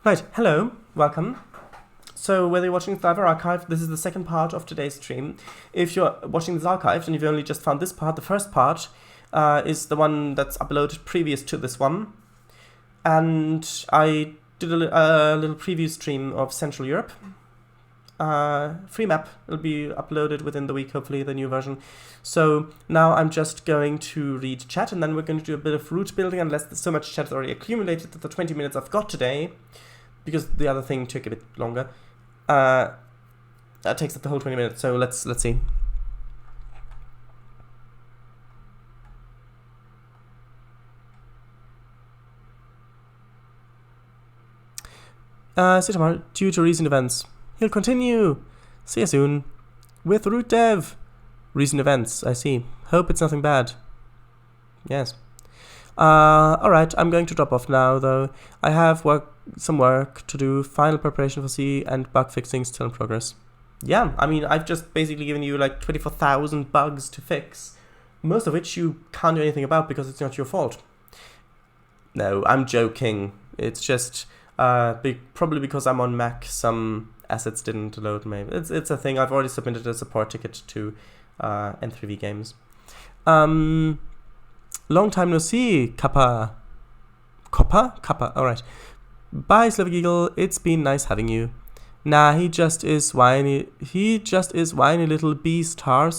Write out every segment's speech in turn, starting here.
Right, hello, welcome. So whether you're watching this live or archived, this is the second part of today's stream. If you're watching this archived and you've only just found this part, the first part is the one that's uploaded previous to this one. And I did a little preview stream of Central Europe. Free map will be uploaded within the week, hopefully, the new version. So now I'm just going to read chat, and then we're going to do a bit of route building, unless there's so much chat is already accumulated that the 20 minutes I've got today, because the other thing took a bit longer, that takes up the whole 20 minutes. So let's see. See you tomorrow, due to recent events. He'll continue. See you soon. With root dev. Recent events, I see. Hope it's nothing bad. Yes. Alright, I'm going to drop off now, though. I have some work to do. Final preparation for C and bug fixing still in progress. Yeah, I mean, I've just basically given you like 24,000 bugs to fix. Most of which you can't do anything about because it's not your fault. No, I'm joking. It's just probably because I'm on Mac, some assets didn't load. Maybe it's a thing. I've already submitted a support ticket to N3V Games. Long time no see, Kappa. Kappa. All right. Bye, Slavic Eagle. It's been nice having you. Nah, he just is whiny. He just is whiny little B star.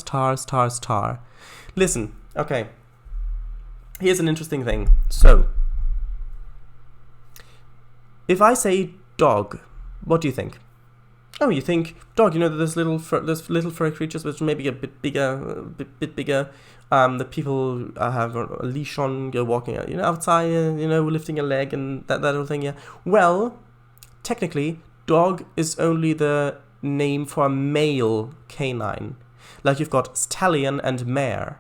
Listen, okay. Here's an interesting thing. So, if I say dog, what do you think? Oh, you think dog? You know, there's little furry creatures which may be a bit bigger, that people have a leash on, go walking, outside, lifting a leg and that whole thing. Yeah. Well, technically, dog is only the name for a male canine. Like you've got stallion and mare.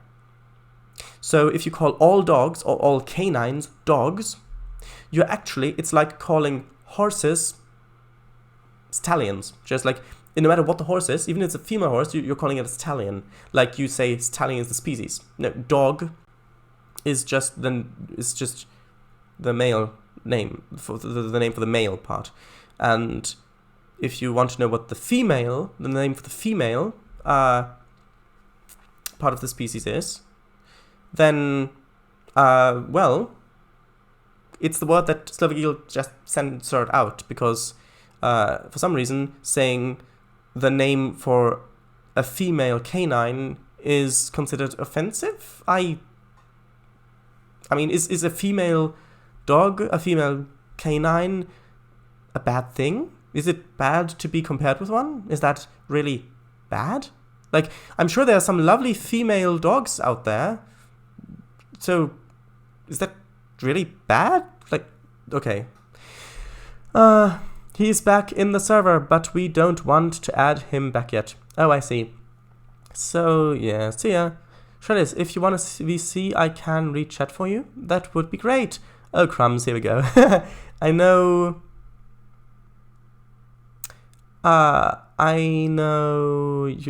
So if you call all dogs or all canines dogs, it's like calling horses stallions. Just like, no matter what the horse is, even if it's a female horse, you're calling it a stallion. Like you say stallion is the species. No, dog is just the male name, for the name for the male part. And if you want to know what the name for the female part of the species is, then, it's the word that Slavic Eagle just censored out, because for some reason saying the name for a female canine is considered offensive. I mean, is a female dog, a female canine, a bad thing? Is it bad to be compared with one? Is that really bad? Like, I'm sure there are some lovely female dogs out there. So, is that really bad? Like, okay. He's back in the server, but we don't want to add him back yet. Oh, I see. So, yeah, see ya. Shredders, if you want to VC, I can read chat for you. That would be great. Oh, crumbs, here we go. I know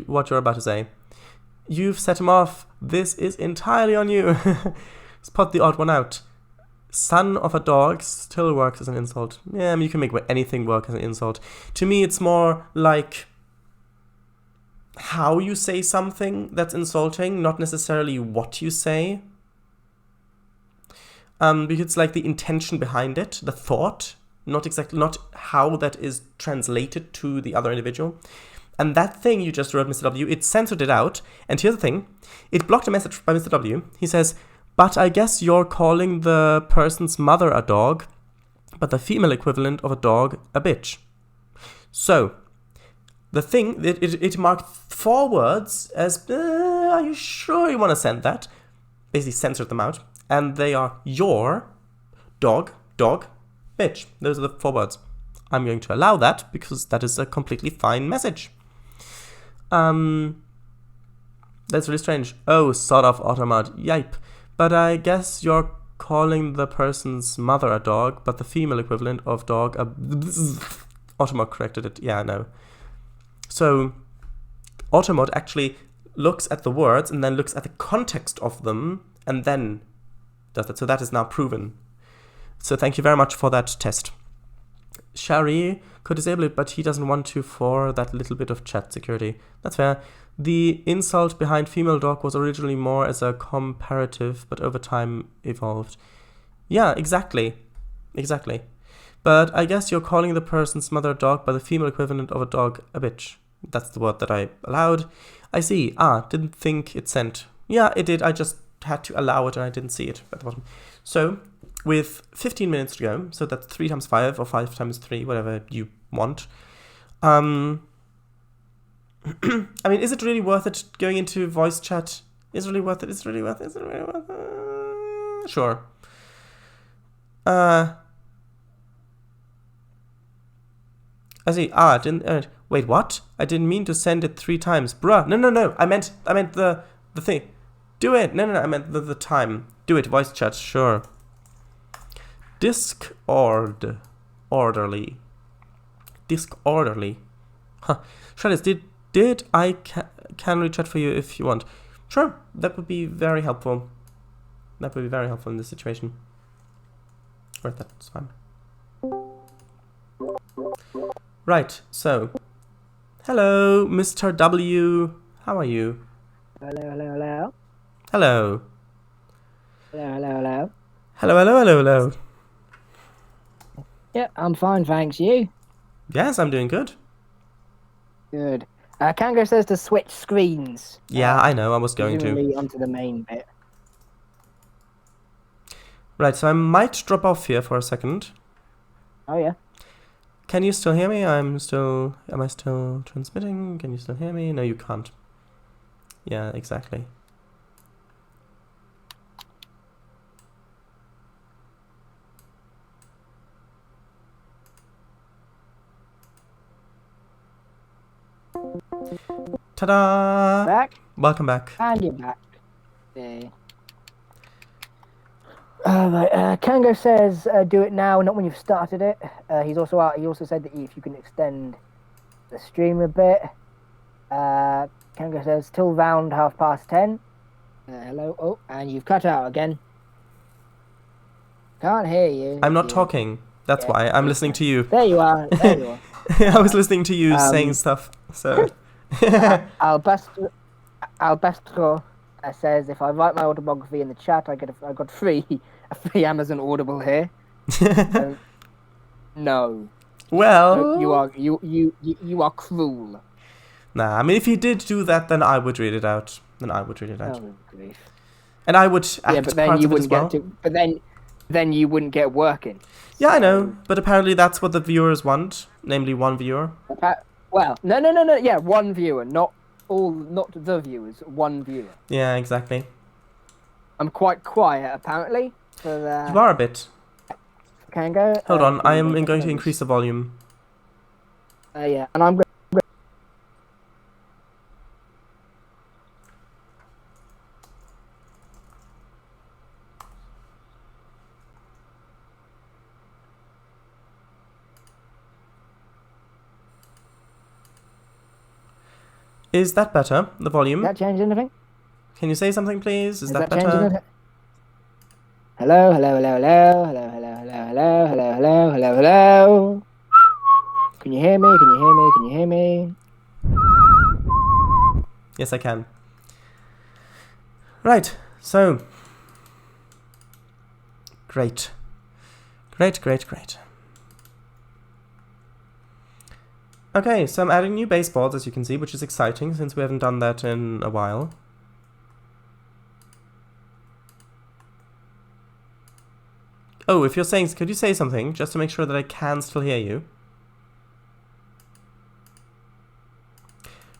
what you're about to say. You've set him off. This is entirely on you. Spot the odd one out. Son of a dog still works as an insult. Yeah, I mean, you can make anything work as an insult. To me, it's more like how you say something that's insulting, not necessarily what you say. Because it's like the intention behind it, the thought, not how that is translated to the other individual. And that thing you just wrote, Mr. W, it censored it out. And here's the thing. It blocked a message by Mr. W. He says, but I guess you're calling the person's mother a dog, but the female equivalent of a dog a bitch. So, the thing, it marked 4 words as, are you sure you want to send that? Basically censored them out. And they are your dog, bitch. Those are the 4 words. I'm going to allow that because that is a completely fine message. That's really strange. Oh, sort of automat. Yipe. But I guess you're calling the person's mother a dog, but the female equivalent of dog a... Automod corrected it. Yeah, I know. So, Automod actually looks at the words and then looks at the context of them and then does that. So that is now proven. So thank you very much for that test. Shari could disable it, but he doesn't want to for that little bit of chat security. That's fair. The insult behind female dog was originally more as a comparative, but over time evolved. Yeah, exactly. Exactly. But I guess you're calling the person's mother dog by the female equivalent of a dog a bitch. That's the word that I allowed. I see. Didn't think it sent. Yeah, it did. I just had to allow it and I didn't see it at the bottom. So, with 15 minutes to go, so that's 3 times 5 or 5 times 3, whatever you want. I mean, is it really worth it going into voice chat? Is it really worth it? Is it really worth it? Is it really worth it? Sure. I see. Didn't. Wait, what? I didn't mean to send it 3 times. Bruh. No. I meant the thing. Do it. No. I meant the time. Do it. Voice chat. Sure. Disorderly. Huh. Shredis, did I can rechat for you if you want? Sure. That would be very helpful. That would be very helpful in this situation. Right, that's fine. Right, so. Hello, Mr. W. How are you? Hello. Hello. Hello. Yeah, I'm fine, thanks. You? Yes, I'm doing good. Good. Kango says to switch screens. Yeah, I know, I was going to. Presumably onto the main bit. Right, so I might drop off here for a second. Oh, yeah. Can you still hear me? Am I still transmitting? Can you still hear me? No, you can't. Yeah, exactly. Ta-da! Back? Welcome back. And you're back. Yeah. Kango says do it now, not when you've started it. He also said that if you can extend the stream a bit. Kango says till round 10:30. Hello. Oh, and you've cut out again. Can't hear you. I'm not talking. That's why. I'm listening to you. There you are. I was listening to you saying stuff. So. Albastro says if I write my autobiography in the chat, I got free Amazon Audible here. No. Well, you are cruel. Nah, I mean if he did do that, then I would read it out. Oh, grief. And I would act but then part you of it as wouldn't well. get to. But then you wouldn't get working. Yeah, I know, but apparently that's what the viewers want, namely one viewer. Well, no. Yeah, one viewer, not the viewers. One viewer. Yeah, exactly. I'm quite quiet, apparently. For you are a bit. Kango. Hold on, I am going to increase the volume. Yeah, and I'm going. Is that better? The volume? Did that change anything? Can you say something, please? Is that changing better? anything? Hello. Can you hear me? Yes, I can. Right, so. Great. Okay, so I'm adding new baseboards, as you can see, which is exciting, since we haven't done that in a while. Oh, if you're saying, could you say something, just to make sure that I can still hear you?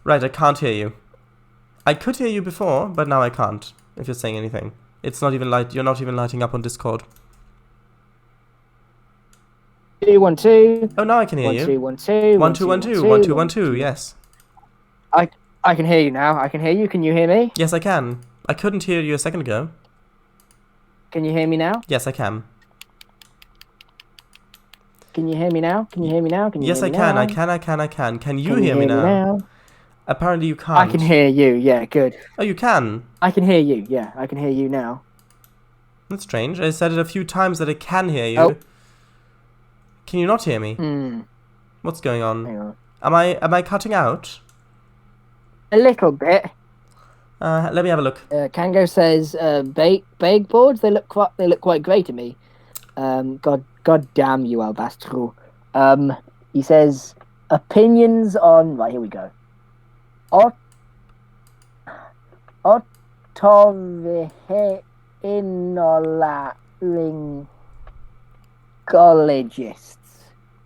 Right, I can't hear you. I could hear you before, but now I can't, if you're saying anything. It's not even you're not even lighting up on Discord. 2 1 2. Oh, now I can hear you. 1 2 1 2 1 2 1 2 1 2 1 2. Yes. I can hear you now. I can hear you. Can you hear me? Yes, I can. I couldn't hear you a second ago. Can you hear me now? Yes, I can. Can you hear me now? Yes, I can. I can. Can you hear me now? Apparently you can't. I can hear you. Yeah, good. Oh, you can? I can hear you. Yeah, I can hear you now. That's strange. I said it a few times that I can hear you. Oh. Can you not hear me? What's going on? Hang on. Am I cutting out? A little bit. Let me have a look. Kango says, "Bake boards. They look quite great to me." God damn you, Albastro. He says, "Opinions on." Right, here we go. Otorhinolaryngologists.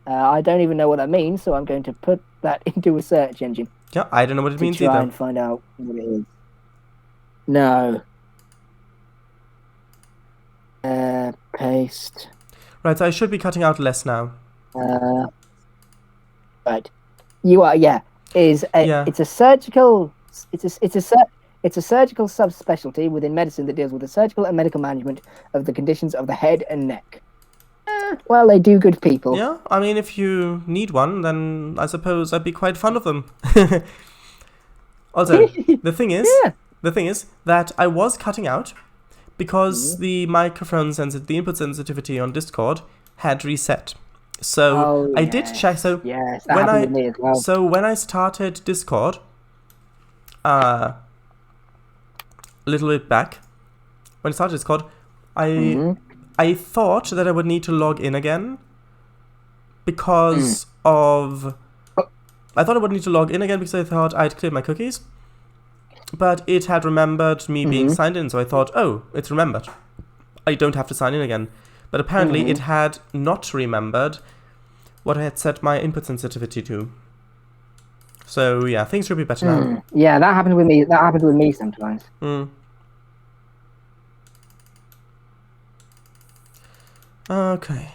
I don't even know what that means, so I'm going to put that into a search engine. Yeah, I don't know what it means to try either. and find out what it is. No. Paste. Right, so I should be cutting out less now. Right. You are, yeah. It's a surgical. It's a surgical subspecialty within medicine that deals with the surgical and medical management of the conditions of the head and neck. Well, they do good people. Yeah, I mean, if you need one, then I suppose I'd be quite fond of them. Also, the thing is that I was cutting out because the input sensitivity on Discord had reset. So I did check. So that happened with me as well. So when I started Discord, a little bit back, when I started Discord, I thought that I would need to log in again because of. I thought I would need to log in again because I thought I'd cleared my cookies. But it had remembered me being signed in, so I thought, oh, it's remembered. I don't have to sign in again. But apparently it had not remembered what I had set my input sensitivity to. So yeah, things should be better now. Yeah, that happened with me. That happens with me sometimes. Okay.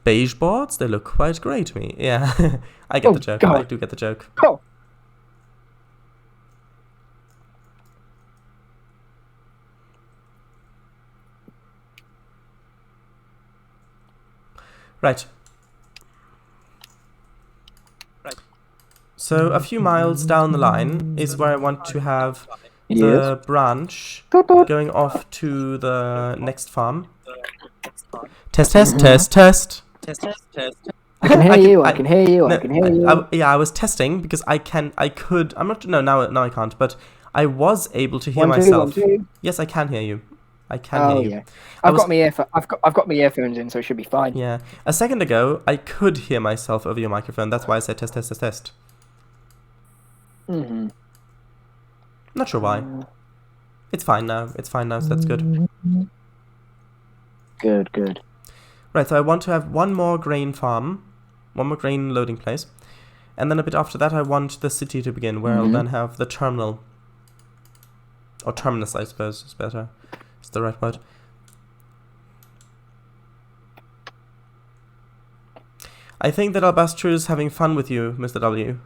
Beige boards, they look quite great to me. Yeah, I get the joke. God. I do get the joke. Oh. Right. So a few miles down the line is where I want to have the branch going off to the next farm. Test. I can hear you. I can hear you. I was testing because I could. I'm not. No, now I can't. But I was able to hear myself. 1, 2. Yes, I can hear you. I can hear you. Yeah. I've got my earphones in, so it should be fine. Yeah. A second ago, I could hear myself over your microphone. That's why I said test. Not sure why. It's fine now. So that's good. Good. Right, so I want to have one more grain farm, one more grain loading place, and then a bit after that I want the city to begin, where I'll then have the terminal. Or terminus, I suppose, is better. It's the right word. I think that Albastro is having fun with you, Mr. W.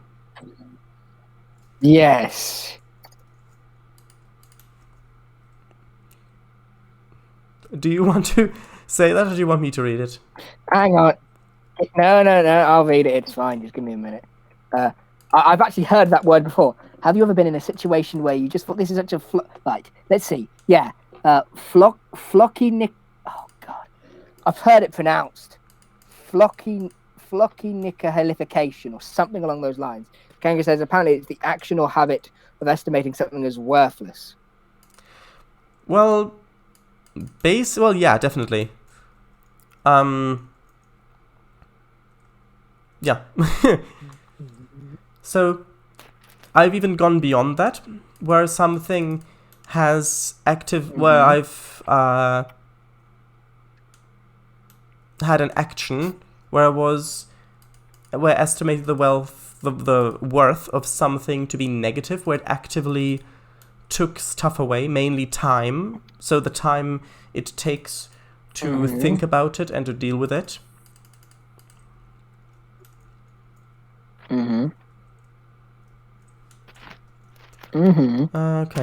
Yes. Do you want to say that, or do you want me to read it? Hang on. No. I'll read it. It's fine. Just give me a minute. I've actually heard that word before. Have you ever been in a situation where you just thought this is such a let's see. Yeah. Flocky. Oh God. I've heard it pronounced. Flockinichalification or something along those lines. Kanga says apparently it's the action or habit of estimating something as worthless. Well, yeah, definitely. Yeah. So, I've even gone beyond that, where something has where I've had an action where I estimated the worth of something to be negative, where it actively took stuff away, mainly time. So the time it takes to think about it and to deal with it. Okay.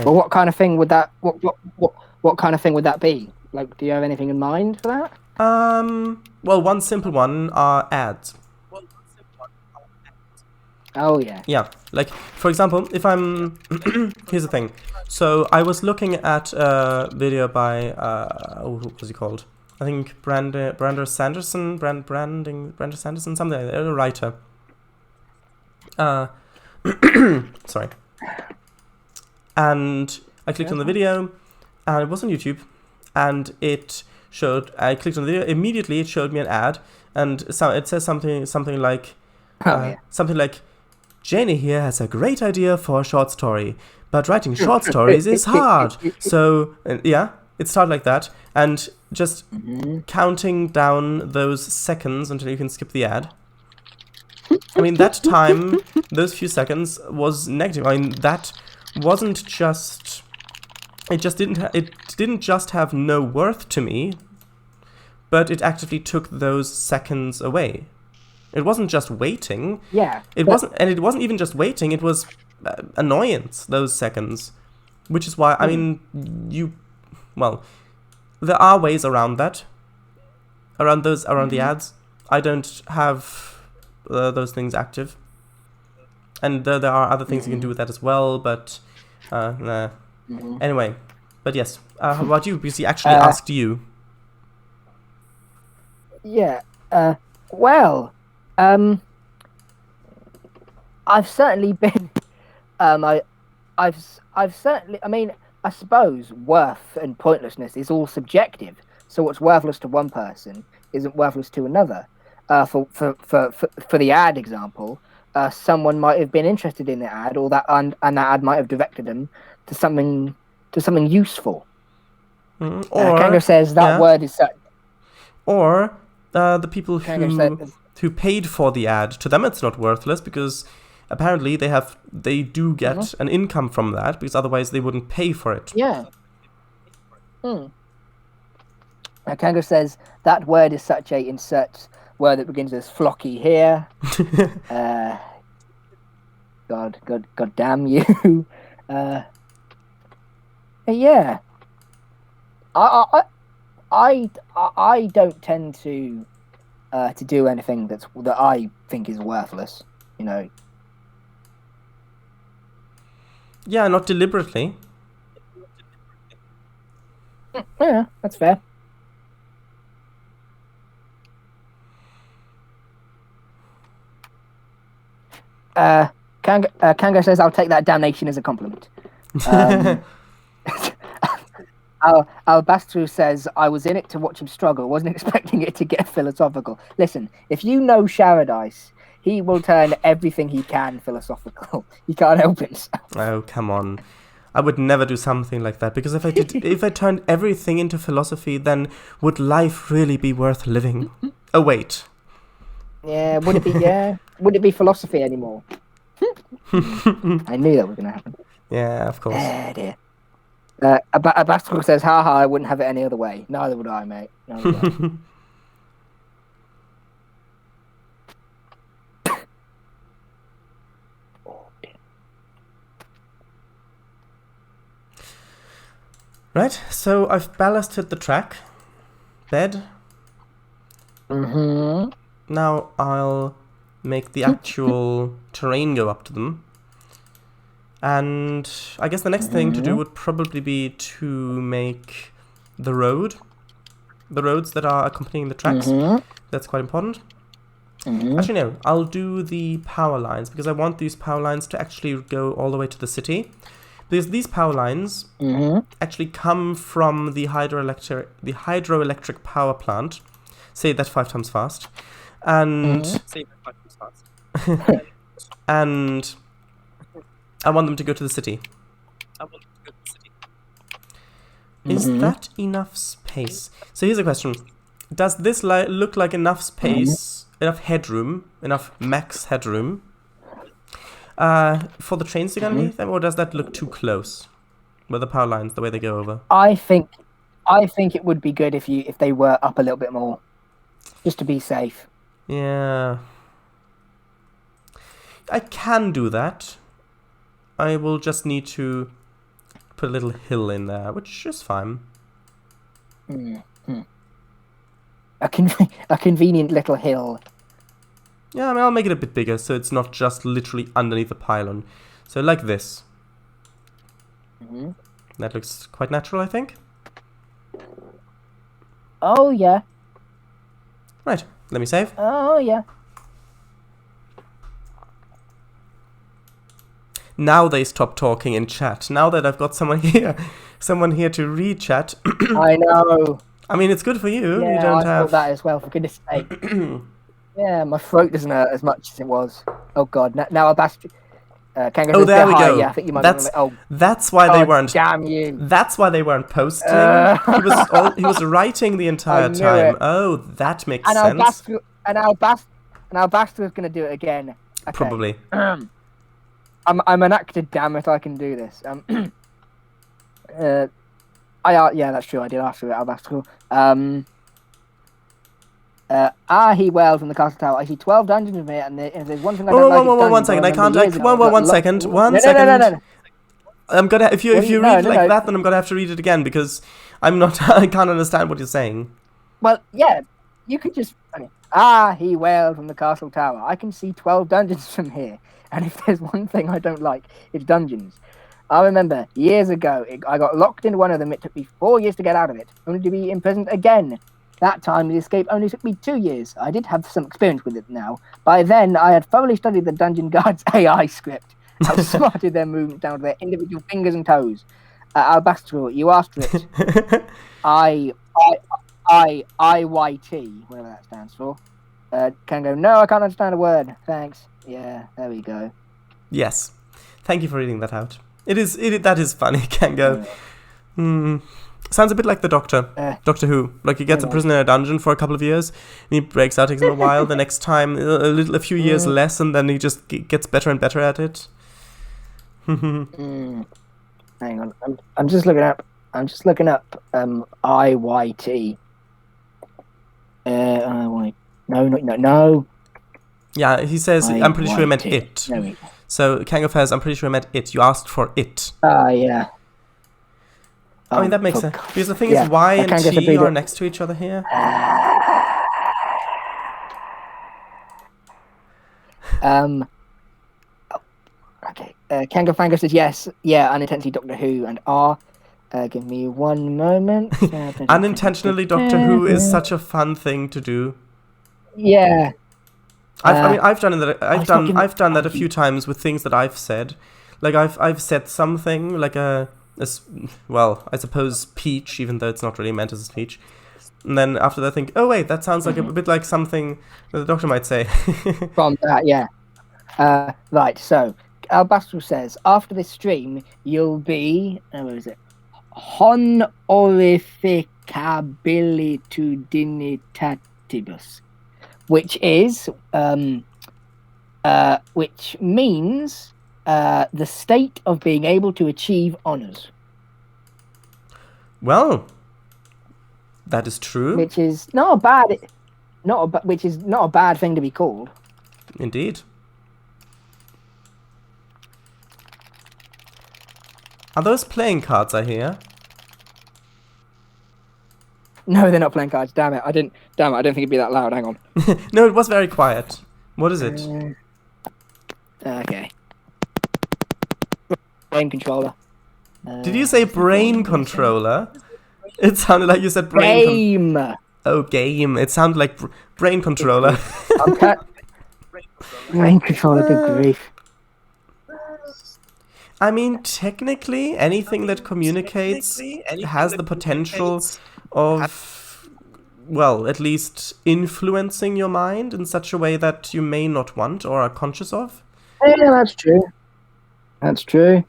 Well, what kind of thing would that? What kind of thing would that be? Like, do you have anything in mind for that? Well, one simple one are ads. Oh yeah. Yeah, like for example, if I'm here's the thing. So I was looking at a video by who was he called? I think Brander Sanderson, Brander Sanderson, something like that, a writer. Sorry. And I clicked on the video, and it was on YouTube, and it showed. I clicked on the video. Immediately, it showed me an ad, and so it says something like something like, Janie here has a great idea for a short story, but writing short stories is hard. So yeah, it started like that, and just counting down those seconds until you can skip the ad. I mean, that time, those few seconds was negative. I mean, that wasn't just. It didn't just have no worth to me, but it actively took those seconds away. It wasn't just waiting. Yeah. It wasn't even just waiting. It was annoyance. Those seconds, which is why I mean, there are ways around that. Around the ads. I don't have those things active, and there are other things you can do with that as well. But nah. Anyway, but yes. How about you? Because he actually asked you. Yeah. Well. I've certainly been. I've certainly. I mean, I suppose worth and pointlessness is all subjective. So what's worthless to one person isn't worthless to another. For the ad example, someone might have been interested in the ad, or that and that ad might have directed them to something useful. Or Kango says that word is such. Or the people who paid for the ad, to them it's not worthless because apparently they do get an income from that, because otherwise they wouldn't pay for it. Yeah. Kango says that word is such a insert word that begins as flocky here. God damn you. Yeah. I don't tend to do anything that I think is worthless, you know. Yeah, not deliberately. Yeah, that's fair. Kango says, I'll take that damnation as a compliment. Albastro says, I was in it to watch him struggle. Wasn't expecting it to get philosophical. Listen, if you know Sharadice, he will turn everything he can philosophical. He can't help himself. Oh, come on. I would never do something like that, because if I turned everything into philosophy, then would life really be worth living? Oh, wait. Yeah, would it be philosophy anymore? I knew that was going to happen. Yeah, of course. Dear. Abastro says, haha, I wouldn't have it any other way. Neither would I, mate. Neither would I. Right, so I've ballasted the track bed. Now I'll make the actual terrain go up to them. And I guess the next thing to do would probably be to make the roads that are accompanying the tracks. That's quite important. Actually, no, I'll do the power lines, because I want these power lines to actually go all the way to the city. Because these power lines actually come from the hydroelectric power plant. Say that 5 times fast. And and I want them to go to the city. Is that enough space? So here's a question. Does this look like enough space, enough headroom, enough max headroom for the trains to get underneath them, or does that look too close with the power lines, the way they go over? I think it would be good if they were up a little bit more, just to be safe. Yeah. I can do that. I will just need to put a little hill in there, which is fine. A convenient little hill. Yeah, I mean, I'll make it a bit bigger so it's not just literally underneath the pylon. So like this. Mm-hmm. That looks quite natural, I think. Oh, yeah. Right, let me save. Oh, yeah. Now they stop talking in chat. Now that I've got someone here to read chat. I know. I mean, it's good for you. Yeah, You don't I have thought that as well, for goodness sake. Yeah, my throat doesn't hurt as much as it was. Oh, God. Now I've asked you. Oh, there we go. Yeah, I think you might that's why they weren't. Damn you! That's why they weren't posting. He was writing the entire time. It. Oh, that makes and sense. Albastro was going to do it again. Okay. Probably. I'm an actor. Damn it! I can do this. Yeah, that's true. I did ask for it, Albastro. He wailed from the castle tower. I see 12 dungeons with me, and if there's one thing I don't like, it's one second. I can't. One second. No. I'm gonna. If you read it like that, then I'm gonna have to read it again because I'm not. I can't understand what you're saying. Well, yeah, you could just. He wailed from the castle tower. I can see 12 dungeons from here, and if there's one thing I don't like, it's dungeons. I remember years ago, I got locked into one of them. It took me 4 years to get out of it, only to be imprisoned again. That time, the escape only took me 2 years. I did have some experience with it now. By then, I had thoroughly studied the dungeon guard's AI script. Outsmarted their movement down to their individual fingers and toes. Albastro, you asked for it. IYT, whatever that stands for. Can go, no, I can't understand a word. Thanks. Yeah, there we go. Yes. Thank you for reading that out. That is funny, can go. Sounds a bit like the Doctor. Doctor Who. Like he gets a prisoner in a dungeon for a couple of years, and he breaks out, takes him a while, the next time a few years less, and then he just gets better and better at it. Hang on. I'm just looking up IYT. No. Yeah, he says I'm pretty sure he meant it. So Kango says I'm pretty sure he meant it. You asked for it. Yeah. I mean, that makes sense. Because the thing is, Y and T are next to each other here. Okay. Kango Fango says yes. Yeah, unintentionally Doctor Who and R. Give me one moment. Unintentionally Doctor Who is such a fun thing to do. Yeah. I've done that a few times with things that I've said. Like I've said something like I suppose speech, even though it's not really meant as a speech. And then after that I think, oh wait, that sounds like a bit like something that the Doctor might say. From that, yeah. Right, so Albastro says, after this stream, you'll be, where is it? Honorificabilitudinitatibus. Which means the state of being able to achieve honors. Well, that is true. Which is not a bad thing to be called. Indeed. Are those playing cards I hear? No, they're not playing cards. Damn it! I don't think it'd be that loud. Hang on. No, it was very quiet. What is it? Okay. Brain controller. Did you say brain controller? It sounded like you said game. Game. It sounded like brain controller. Brain controller, good grief. I mean, technically, anything that communicates has the potential of, well, at least influencing your mind in such a way that you may not want or are conscious of. Yeah, that's true. That's true.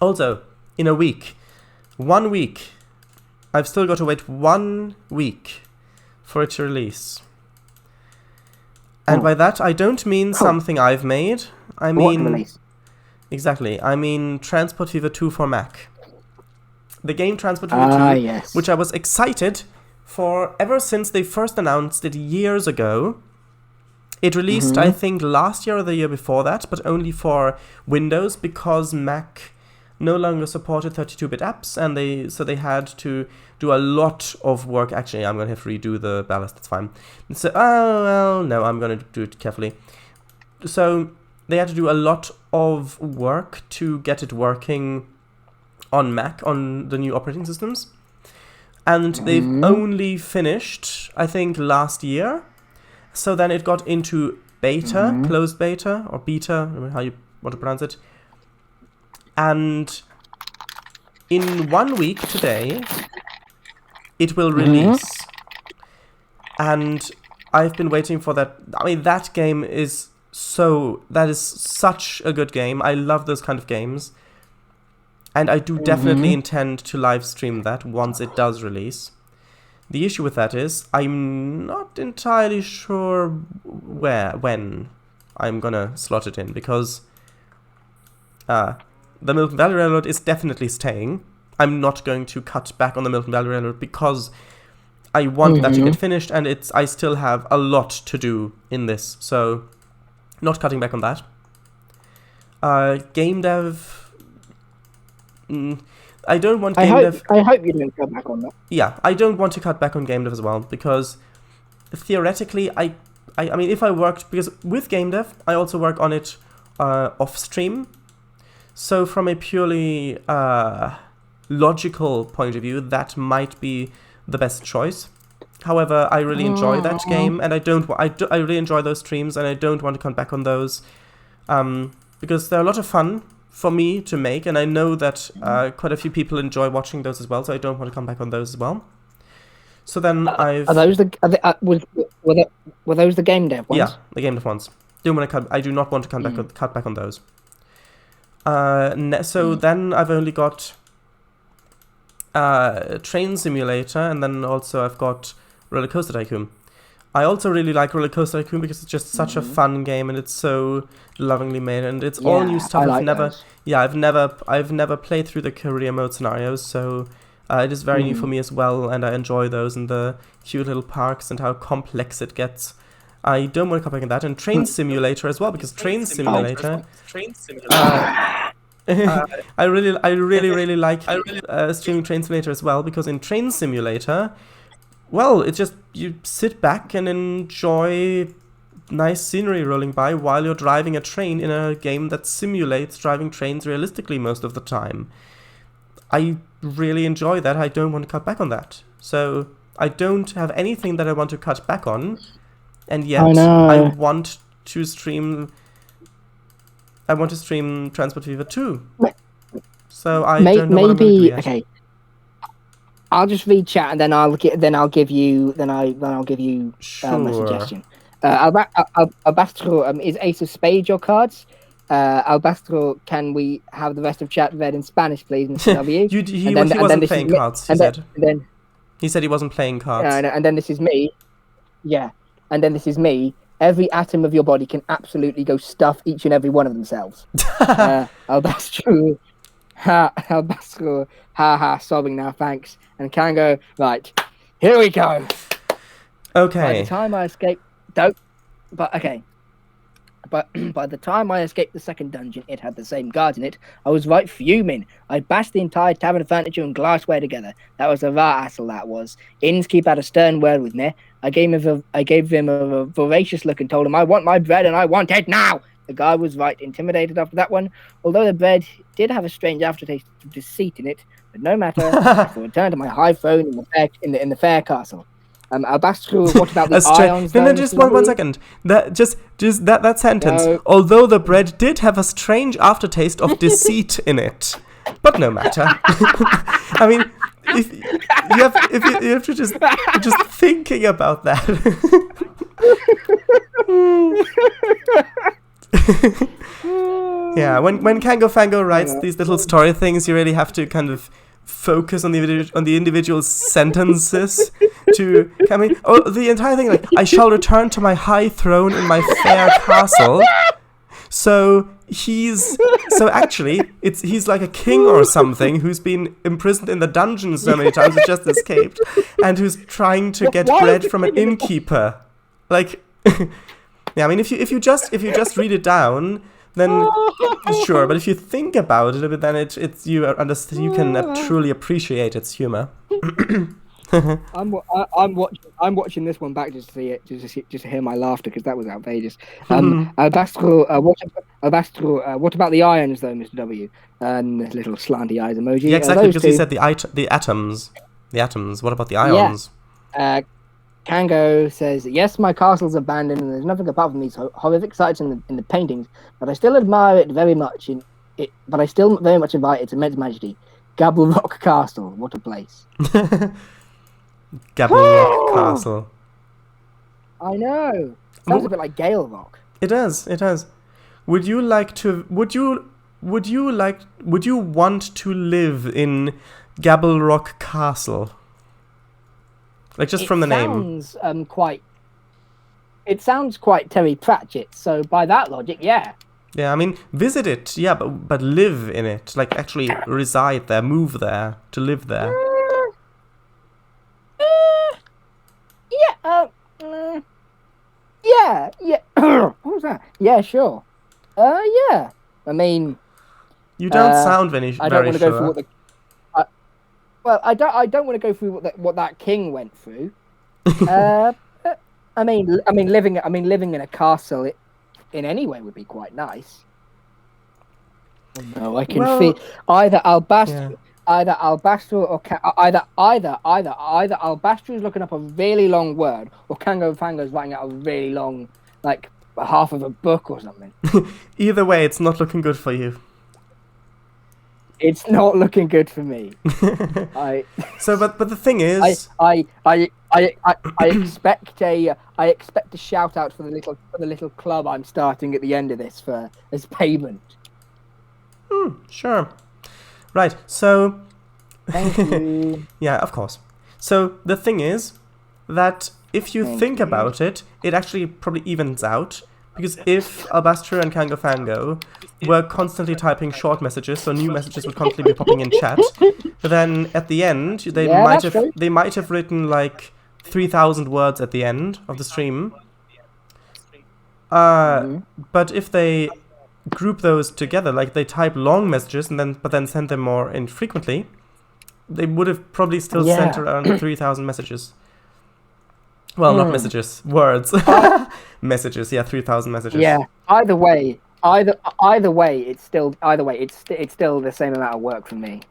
Also, in a week, 1 week, I've still got to wait 1 week for it to release. And by that, I don't mean something I've made. I mean... What release? Exactly. I mean Transport Fever 2 for Mac. The game Transport Fever 2, yes. which I was excited for ever since they first announced it years ago. It released, I think, last year or the year before that, but only for Windows because Mac no longer supported 32-bit apps, and they had to do a lot of work. Actually, I'm gonna have to redo the ballast. That's fine. So, no, I'm gonna do it carefully. So they had to do a lot of work to get it working on Mac, on the new operating systems. And they've only finished, I think, last year. So then it got into beta, closed beta, or beta, I don't know how you want to pronounce it. And in 1 week today, it will release. And I've been waiting for that. I mean, that game is that is such a good game. I love those kind of games. And I do definitely intend to live stream that once it does release. The issue with that is I'm not entirely sure when I'm gonna slot it in, because the Milton Valley Railroad is definitely staying. I'm not going to cut back on the Milton Valley Railroad because I want that to get finished, and I still have a lot to do in this, so not cutting back on that. Game dev. I don't want game dev. I hope you don't cut back on that. Yeah, I don't want to cut back on game dev as well, because theoretically, I mean, if I worked, because with game dev, I also work on it off stream. So from a purely logical point of view, that might be the best choice. However, I really enjoy that game, and I really enjoy those streams, and I don't want to cut back on those, because they're a lot of fun for me to make, and I know that quite a few people enjoy watching those as well, so I don't want to come back on those as well. So then were those the game dev ones? Yeah, the game dev ones. I do not want to cut back on those. So then I've only got Trainz Simulator, and then also I've got Roller Coaster Tycoon. I also really like Roller Coaster Tycoon because it's just such a fun game, and it's so lovingly made, and it's all new stuff. I've never played through the career mode scenarios, so it is very new for me as well, and I enjoy those and the cute little parks and how complex it gets. I don't want to come back on that, and Trainz Simulator as well, because Trainz Simulator. I really like streaming Trainz Simulator as well, because in Trainz Simulator, well, it's just you sit back and enjoy nice scenery rolling by while you're driving a train in a game that simulates driving trains realistically most of the time. I really enjoy that. I don't want to cut back on that. So I don't have anything that I want to cut back on, and yet I want to stream Transport Fever 2. So I don't know what I'm going to do yet. Okay. I'll just read chat, and then I'll give you my suggestion. Albastro, is Ace of Spades your cards? Albastro, can we have the rest of chat read in Spanish, please? He wasn't playing cards. He said he wasn't playing cards. And then this is me. Yeah, and then this is me. Every atom of your body can absolutely go stuff each and every one of themselves. Albastro, sobbing now, thanks. And can go, right, here we go. Okay. By the time I escaped, But by the time I escaped the second dungeon, it had the same guards in it. I was right fuming. I bashed the entire tavern furniture and glassware together. That was a right hassle, that was. Innkeep had a stern word with me. I gave him a voracious look and told him, I want my bread and I want it now. The guy was right, intimidated after that one. Although the bread did have a strange aftertaste of deceit in it, but no matter. I will return to my high throne in the fair castle. Albastro, what about the ions? No, just one second. That sentence. No. Although the bread did have a strange aftertaste of deceit in it, but no matter. I mean, if you have to just thinking about that. Yeah, when Kango Fango writes these little story things, you really have to kind of focus on the individual sentences the entire thing, like, I shall return to my high throne in my fair castle. So he's like a king or something who's been imprisoned in the dungeon so many times, he's just escaped, and who's trying to get bread from an innkeeper. Like, yeah, I mean, if you just read it down, then sure. But if you think about it a bit, then you understand. You can truly appreciate its humor. I'm watching this one back just to see it, just to hear my laughter, because that was outrageous. Albastro, what about the ions though, Mr. W? And little slanty eyes emoji. Yeah, exactly, because he said the atoms. The atoms. What about the ions? Yeah. Kango says, yes, my castle's abandoned and there's nothing apart from these horrific sights in the paintings, but I still admire it very much. But I still very much admire its immense majesty. Gabble Rock Castle, what a place. Gabble Rock Castle. I know. Sounds a bit like Gale Rock. It does. Would you want to live in Gabble Rock Castle? Like, just from the name. It sounds quite Terry Pratchett, so by that logic, yeah. Yeah, I mean, visit it, yeah, but live in it. Like, actually reside there, move there, to live there. Yeah. What was that? Yeah, sure. Yeah. I mean, you don't sound very sure. I don't want to go through what I don't want to go through what that king went through. I mean, living in a castle in any way would be quite nice. No, I can feel either Albastro or either Albastro is looking up a really long word, or Kango Fango's writing out a really long, like, half of a book or something. Either way, it's not looking good for you. It's not looking good for me. But the thing is, I expect a shout out for the little club I'm starting at the end of this as payment. Sure. Right. So. Thank you. Yeah, of course. So the thing is that if you think about it, it actually probably evens out. Because if Albastro and Kango Fango were constantly typing short messages, so new messages would constantly be popping in chat, then at the end they might have written like 3,000 words at the end of the stream. But if they group those together, like they type long messages but then send them more infrequently, they would have probably still sent around 3,000 messages. Well, not messages, words. Messages, 3,000 messages. Yeah. Either way, it's still the same amount of work for me.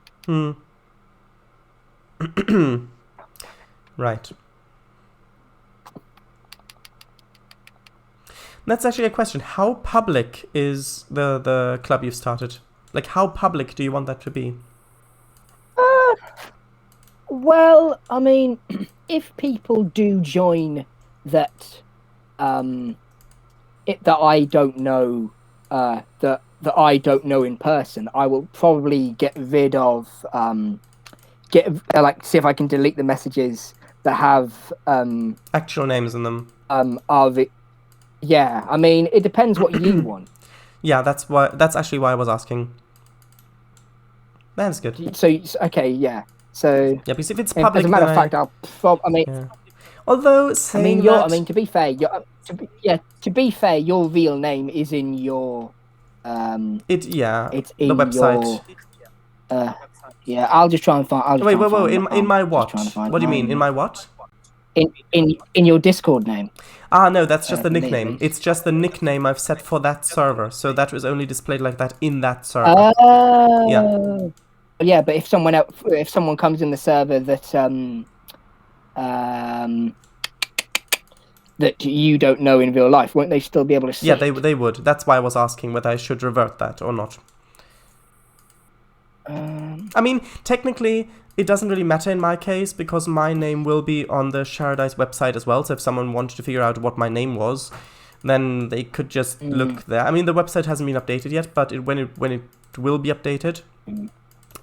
Right. That's actually a question. How public is the club you've started? Like, how public do you want that to be? Well, I mean, if people do join that that I don't know that I don't know in person, I will probably get rid of see if I can delete the messages that have actual names in them. I mean, it depends what you want. Yeah, that's actually why I was asking. That's good. So okay, yeah. So yeah, because if it's public, as a matter of fact, although to be fair, your real name is in your it's in the website. I'll just try and find. Wait, in my what? What do you mean? In my what? In your Discord name. No, that's just the nickname. Maybe. It's just the nickname I've set for that server, so that was only displayed like that in that server. Yeah, but if someone comes in the server that that you don't know in real life, won't they still be able to see? Yeah, they would. That's why I was asking whether I should revert that or not. I mean, technically, it doesn't really matter in my case, because my name will be on the Sharadise website as well, so if someone wanted to figure out what my name was, then they could just look there. I mean, the website hasn't been updated yet, but when it will be updated,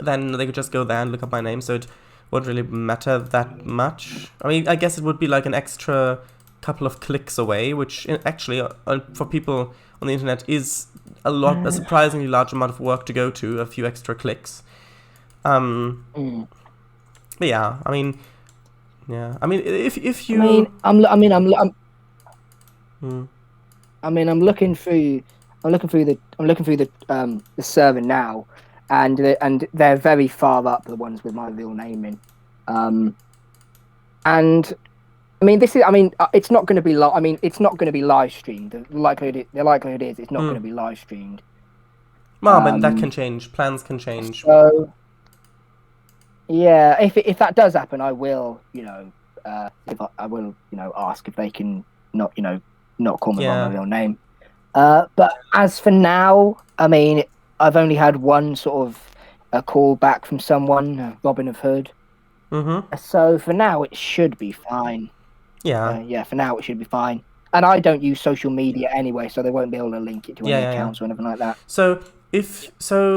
then they could just go there and look up my name, so it wouldn't really matter that much. I mean, I guess it would be like an extra couple of clicks away, which actually, for people on the internet, is a surprisingly large amount of work to go to, a few extra clicks. But yeah, I mean, if you... I'm looking through I'm looking through the server now, and they're very far up, the ones with my real name in. And I mean, it's not going to be it's not going to be live streamed. The likelihood is it's not going to be live streamed. Well, but that can change. Plans can change. So, yeah, if that does happen, I will, ask if they can not call me by my real name. But as for now, I mean, I've only had one sort of a call back from someone, Robin of Hood. Mm-hmm. So for now, it should be fine. Yeah. For now, it should be fine. And I don't use social media anyway, so they won't be able to link it to any accounts or anything like that. So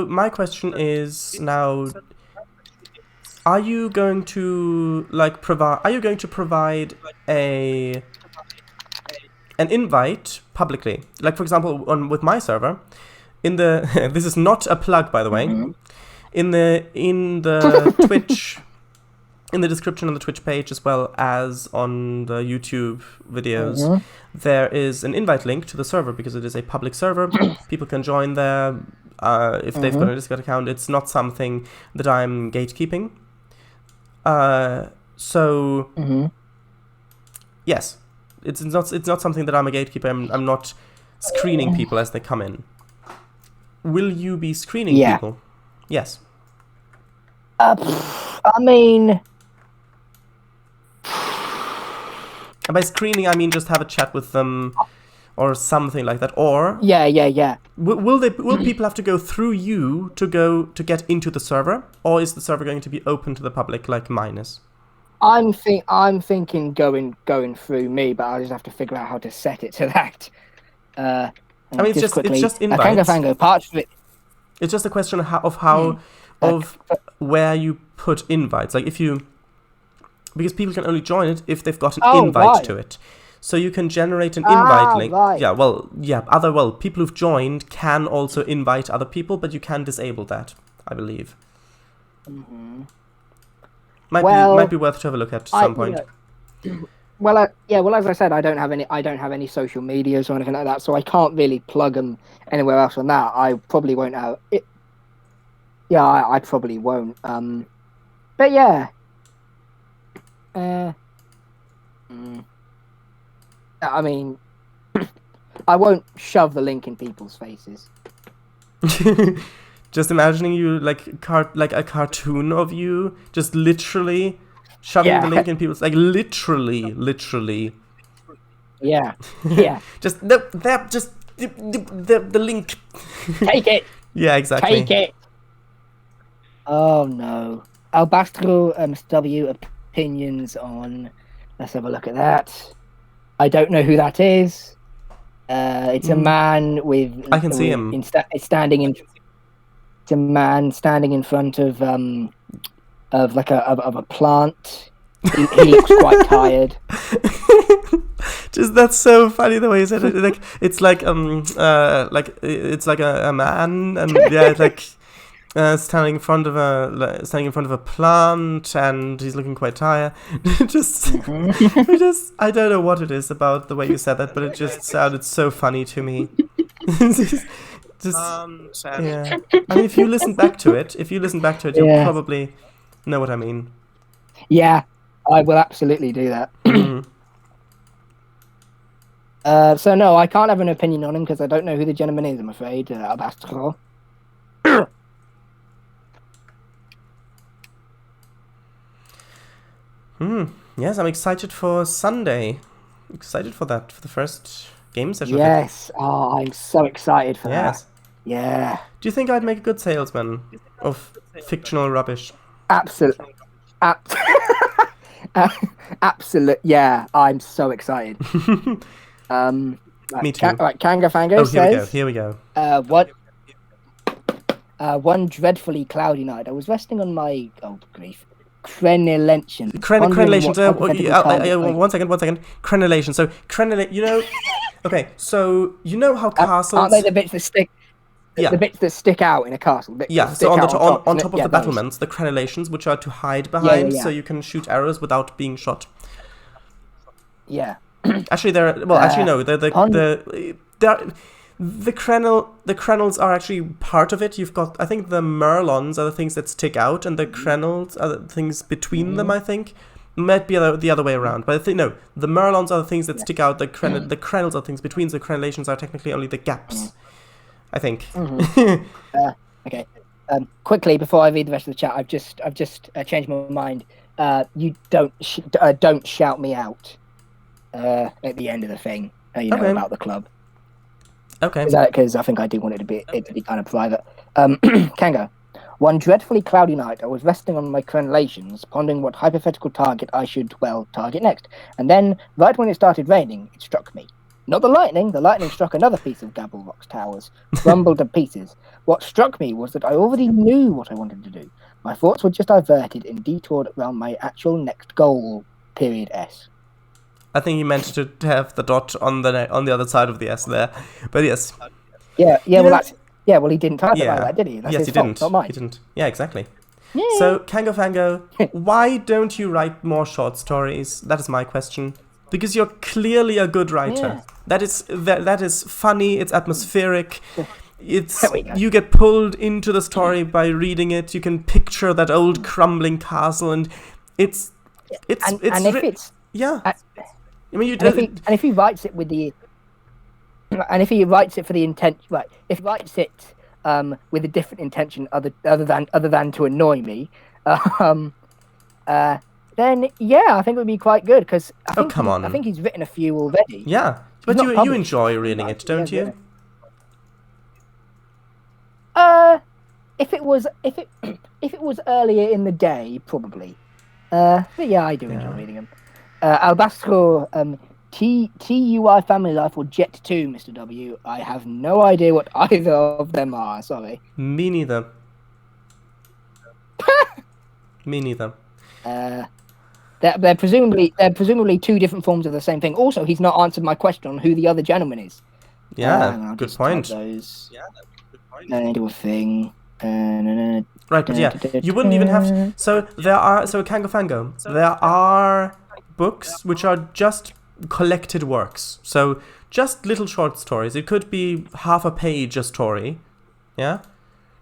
my question is now, are you going to provide an invite publicly? Like, for example, with my server, this is not a plug, by the way. Mm-hmm. In the Twitch, in the description on the Twitch page, as well as on the YouTube videos, there is an invite link to the server, because it is a public server. People can join there if they've got a Discord account. It's not something that I'm gatekeeping. Yes, it's not something that I'm a gatekeeper. I'm not screening people as they come in. Will you be screening people? Yes. I mean, and by screening, I mean just have a chat with them, or something like that. Or will people have to go through you to get into the server, or is the server going to be open to the public like mine is? I'm thinking going through me, but I'll just have to figure out how to set it to that. I mean, it's just invites. Kango, parts of it. It's just a question of where you put invites. Like because people can only join it if they've got an invite to it. So you can generate an invite link. Right. People who've joined can also invite other people, but you can disable that, I believe. Mm-hmm. Might be worth to have a look at some point. Well, as I said, I don't have any social medias or anything like that, so I can't really plug them anywhere else on that. I probably won't have it. Yeah, I probably won't. But yeah. I mean, I won't shove the link in people's faces. Just imagining you like a cartoon of you, just literally shoving the link in people's, like literally. Yeah. Just the link. Take it. Yeah, exactly. Take it. Oh no. Albastro W opinions on. Let's have a look at that. I don't know who that is. It's a man with. I can see him. Standing in. It's a man standing in front of a plant. He looks quite tired. Just that's so funny the way you said it. Like it's like it's like a man, and it's like standing in front of a plant, and he's looking quite tired. I don't know what it is about the way you said that, but it just sounded so funny to me. I mean, if you listen back to it, you'll probably know what I mean. Yeah, I will absolutely do that. So no, I can't have an opinion on him because I don't know who the gentleman is, I'm afraid. Albastro. Yes, I'm excited for Sunday. Excited for that, for the first game session. Yes, I'm so excited for that. Yeah. Do you think I'd make a good salesman of fictional rubbish? Absolutely. Absolute. Yeah, I'm so excited. Me too. Right, Kanga Fango says. Here we go. One dreadfully cloudy night, I was resting on my crenellation. Crenellation. One second. Crenellation. So Okay, so you know how castles. Aren't they the bits that stick? The bits that stick out in a castle. So on top of the battlements, the crenellations, which are to hide behind, so you can shoot arrows without being shot. Yeah. Actually, they're The crenels are actually part of it. You've got, I think the merlons are the things that stick out, and the crenels are the things between them, I think. Might be the other way around, but I think, no, the merlons are the things that stick out, the crenels are things between, the crenellations are technically only the gaps, I think. Okay. Quickly, before I read the rest of the chat, I've just changed my mind. You don't shout me out at the end of the thing, about the club. Okay. Because I think I do want it to be kind of private. Kango. One dreadfully cloudy night, I was resting on my crenellations, pondering what hypothetical target I should, target next. And then, right when it started raining, it struck me. Not the lightning struck another piece of Gabble Rock's towers, crumbled to pieces. What struck me was that I already knew what I wanted to do. My thoughts were just diverted and detoured around my actual next goal, S. I think he meant to have the dot on the other side of the S there, but yes. Well, he didn't type it like that, did he? That's yes, his he fault, didn't. Not mine. He didn't. Yeah, exactly. Yeah. So, Kango Fango, why don't you write more short stories? That is my question. Because you're clearly a good writer. Yeah. That is funny. It's atmospheric. You get pulled into the story by reading it. You can picture that old crumbling castle, and if he writes it with the, and if he writes it for the intent, right? If he writes it with a different intention other than to annoy me, then I think it would be quite good, because come on. I think he's written a few already. Yeah, but you enjoy reading it, don't you? If it was earlier in the day, probably. But yeah, I do enjoy reading them. Albastro, TUI Family Life or Jet 2, Mr. W. I have no idea what either of them are. Sorry. Me neither. Me neither. They're presumably two different forms of the same thing. Also, he's not answered my question on who the other gentleman is. Good point. Into a thing. Right, but you wouldn't even have to. So Kango Fango, there are books which are just collected works. So just little short stories. It could be half a page a story. Yeah?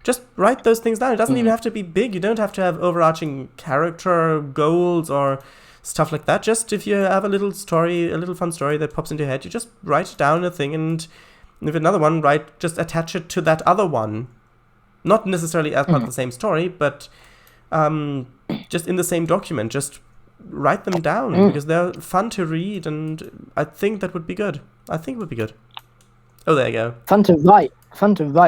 Just write those things down. It doesn't even have to be big. You don't have to have overarching character goals or stuff like that. Just if you have a little story, a little fun story that pops into your head, you just write it down in a thing, and if another one, just attach it to that other one. Not necessarily as part of the same story, but just in the same document. Just write them down because they're fun to read, and I think that would be good. I think it would be good. Oh, there you go. Fun to write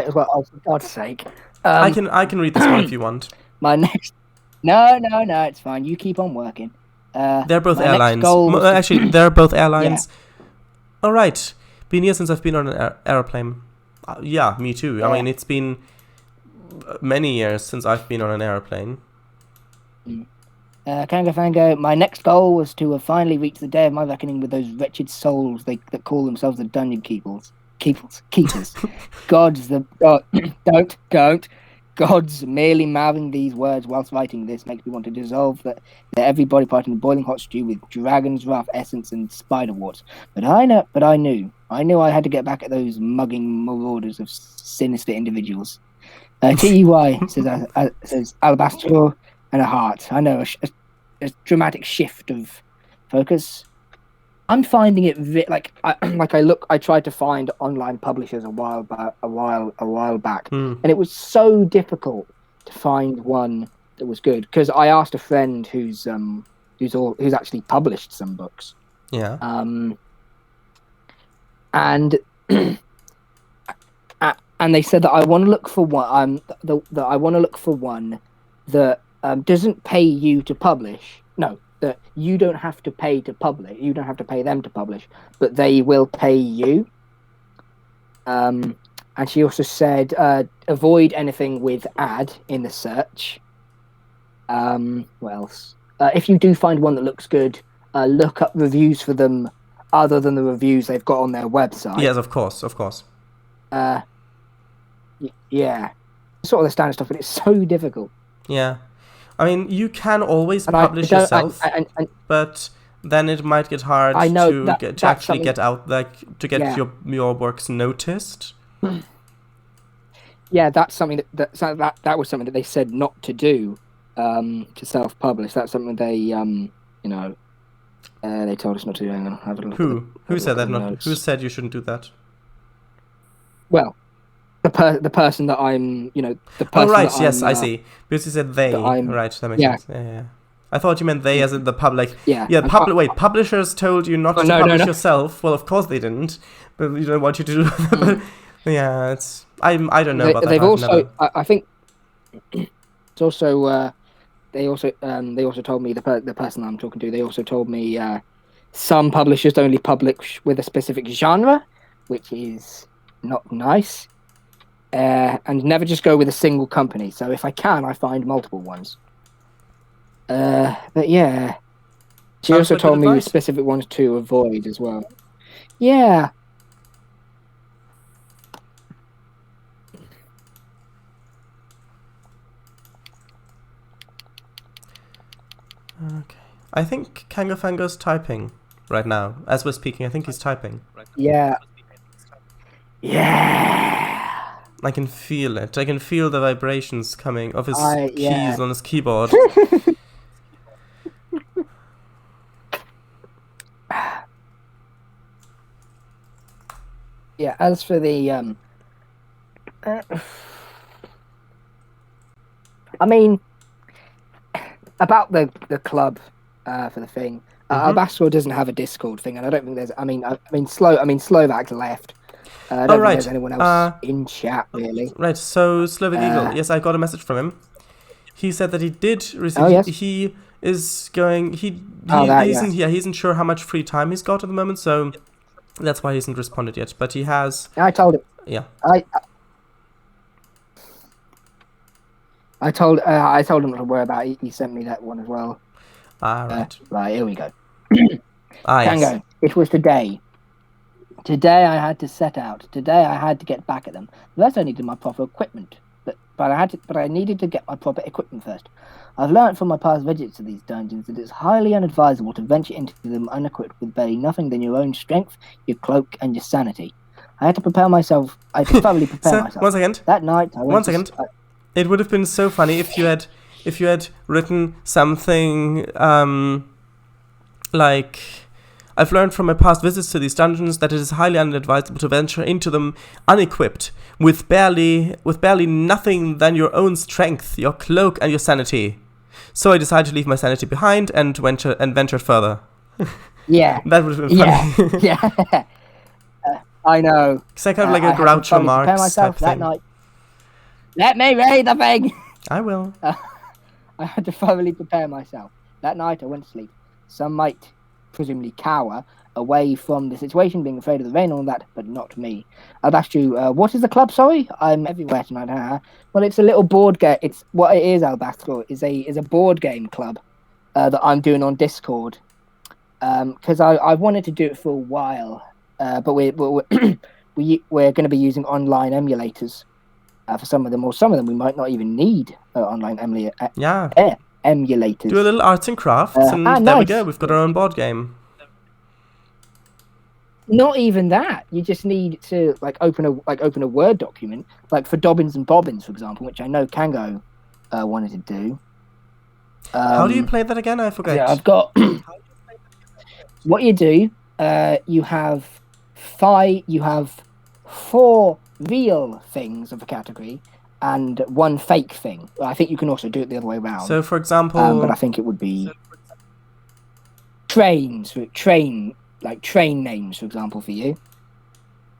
as well. Oh, for God's sake! I can read this one if you want. My next. No, it's fine. You keep on working. They're both airlines. Actually, they're both airlines. Yeah. All right. Been years since I've been on an airplane. Yeah, me too. I mean, it's been many years since I've been on an airplane. Kango Fango, my next goal was to have finally reached the day of my reckoning with those wretched souls that call themselves the dungeon keepers. Don't. Gods merely mouthing these words whilst writing this makes me want to dissolve every body part in a boiling hot stew with dragon's wrath essence and spider warts. But I knew I had to get back at those mugging marauders of sinister individuals. TUI says Alabastro and a heart. I know a dramatic shift of focus. I'm finding it I tried to find online publishers a while back, and it was so difficult to find one that was good, because I asked a friend who's actually published some books. Yeah. And and they said that I want to look for one. That I want to look for one that doesn't pay you to publish. No. That you don't have to pay to publish. You don't have to pay them to publish, but they will pay you. And she also said, avoid anything with ad in the search. What else? If you do find one that looks good, look up reviews for them other than the reviews they've got on their website. Yes, of course. Yeah. Sort of the standard stuff, but it's so difficult. Yeah. I mean, you can always publish yourself, but then it might get hard to actually get out, to get your works noticed. Yeah, that's something that was something that they said not to do, to self-publish. That's something they they told us not to do. Hang on, have a look. Who said that? Not who said you shouldn't do that? Well, the person that I'm, the person. Oh right, that yes, I'm, I see. Because you said they. Right, that makes sense. Yeah. I thought you meant they as in the public. Yeah. Wait, publishers told you not to publish yourself. Well, of course they didn't. But you don't want you to do that. Yeah, it's. I don't know about that. They've also. I think. It's also. They also told me the person I'm talking to. They also told me some publishers only publish with a specific genre, which is not nice. And never just go with a single company. So if I can, I find multiple ones. But yeah, she also told me specific ones to avoid as well. Yeah. Okay. I think Kangofango's typing right now. As we're speaking, I think he's typing. Yeah. Yeah. I can feel it. I can feel the vibrations coming of his keys on his keyboard. Yeah, as for the I mean, about the club for the thing, Albastro doesn't have a Discord thing, and I don't think there's. I mean, Slovak's left. I don't think there's anyone else in chat really. Right. So Slovak Eagle. Yes, I got a message from him. He said that he did receive. Oh, yes. He is going. He isn't sure how much free time he's got at the moment, so that's why he hasn't responded yet. But he has. I told him. Yeah. I told him not to worry about it. He sent me that one as well. Right. Right, here we go. Yes. Tango, it was today. Today I had to set out. Today I had to get back at them. First I needed my proper equipment. But I needed to get my proper equipment first. I've learned from my past visits to these dungeons that it's highly unadvisable to venture into them unequipped with barely nothing than your own strength, your cloak, and your sanity. I had to prepare myself. I had to thoroughly prepare myself. One second. That night I went It would have been so funny if you had written something like, I've learned from my past visits to these dungeons that it is highly unadvisable to venture into them unequipped, with barely nothing than your own strength, your cloak, and your sanity. So I decided to leave my sanity behind and venture further. Yeah. That would have been funny. Yeah. I know. It's kind of like a Groucho Marx type thing. Night. Let me read the thing! I will. I had to thoroughly prepare myself. That night I went to sleep. Some might presumably cower away from the situation, being afraid of the rain and all that, but not me. I've asked you, what is the club, sorry? I'm everywhere tonight. Well, it's a little board game. It's what it is, Albastro, is a board game club that I'm doing on Discord. Because I wanted to do it for a while, but we're going to be using online emulators. For some of them, or some of them we might not even need online emulators. Do a little arts and crafts, and there we go. We've got our own board game. Not even that. You just need to open a Word document, like for Dobbins and Bobbins, for example, which I know Kango wanted to do. How do you play that again? I forget. Yeah, I've got. What you do, you have 4 real things of a category and 1 fake thing. I think you can also do it the other way around. So, for example, but I think it would be train names, for example, for you.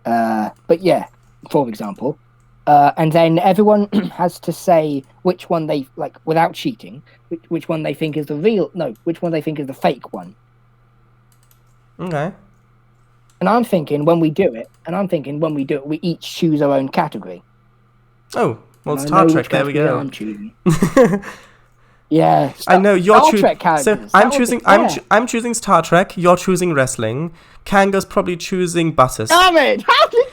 But yeah, for example, and then everyone has to say which one they without cheating. Which one they think is the real? No, which one they think is the fake one. Okay. And I'm thinking when we do it, we each choose our own category. Oh, well, Star Trek. There we go. I'm choosing. Yeah, I know you're choosing. So I'm choosing. I'm choosing Star Trek. You're choosing wrestling. Kango's probably choosing buses. Damn it! How did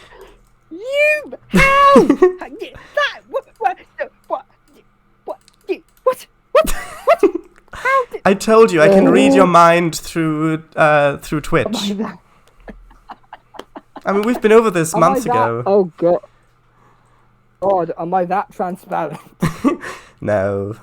you? How? That? What? How did? I told you I can read your mind through Twitch. I mean, we've been over this months ago. Oh god. God, am I that transparent? No.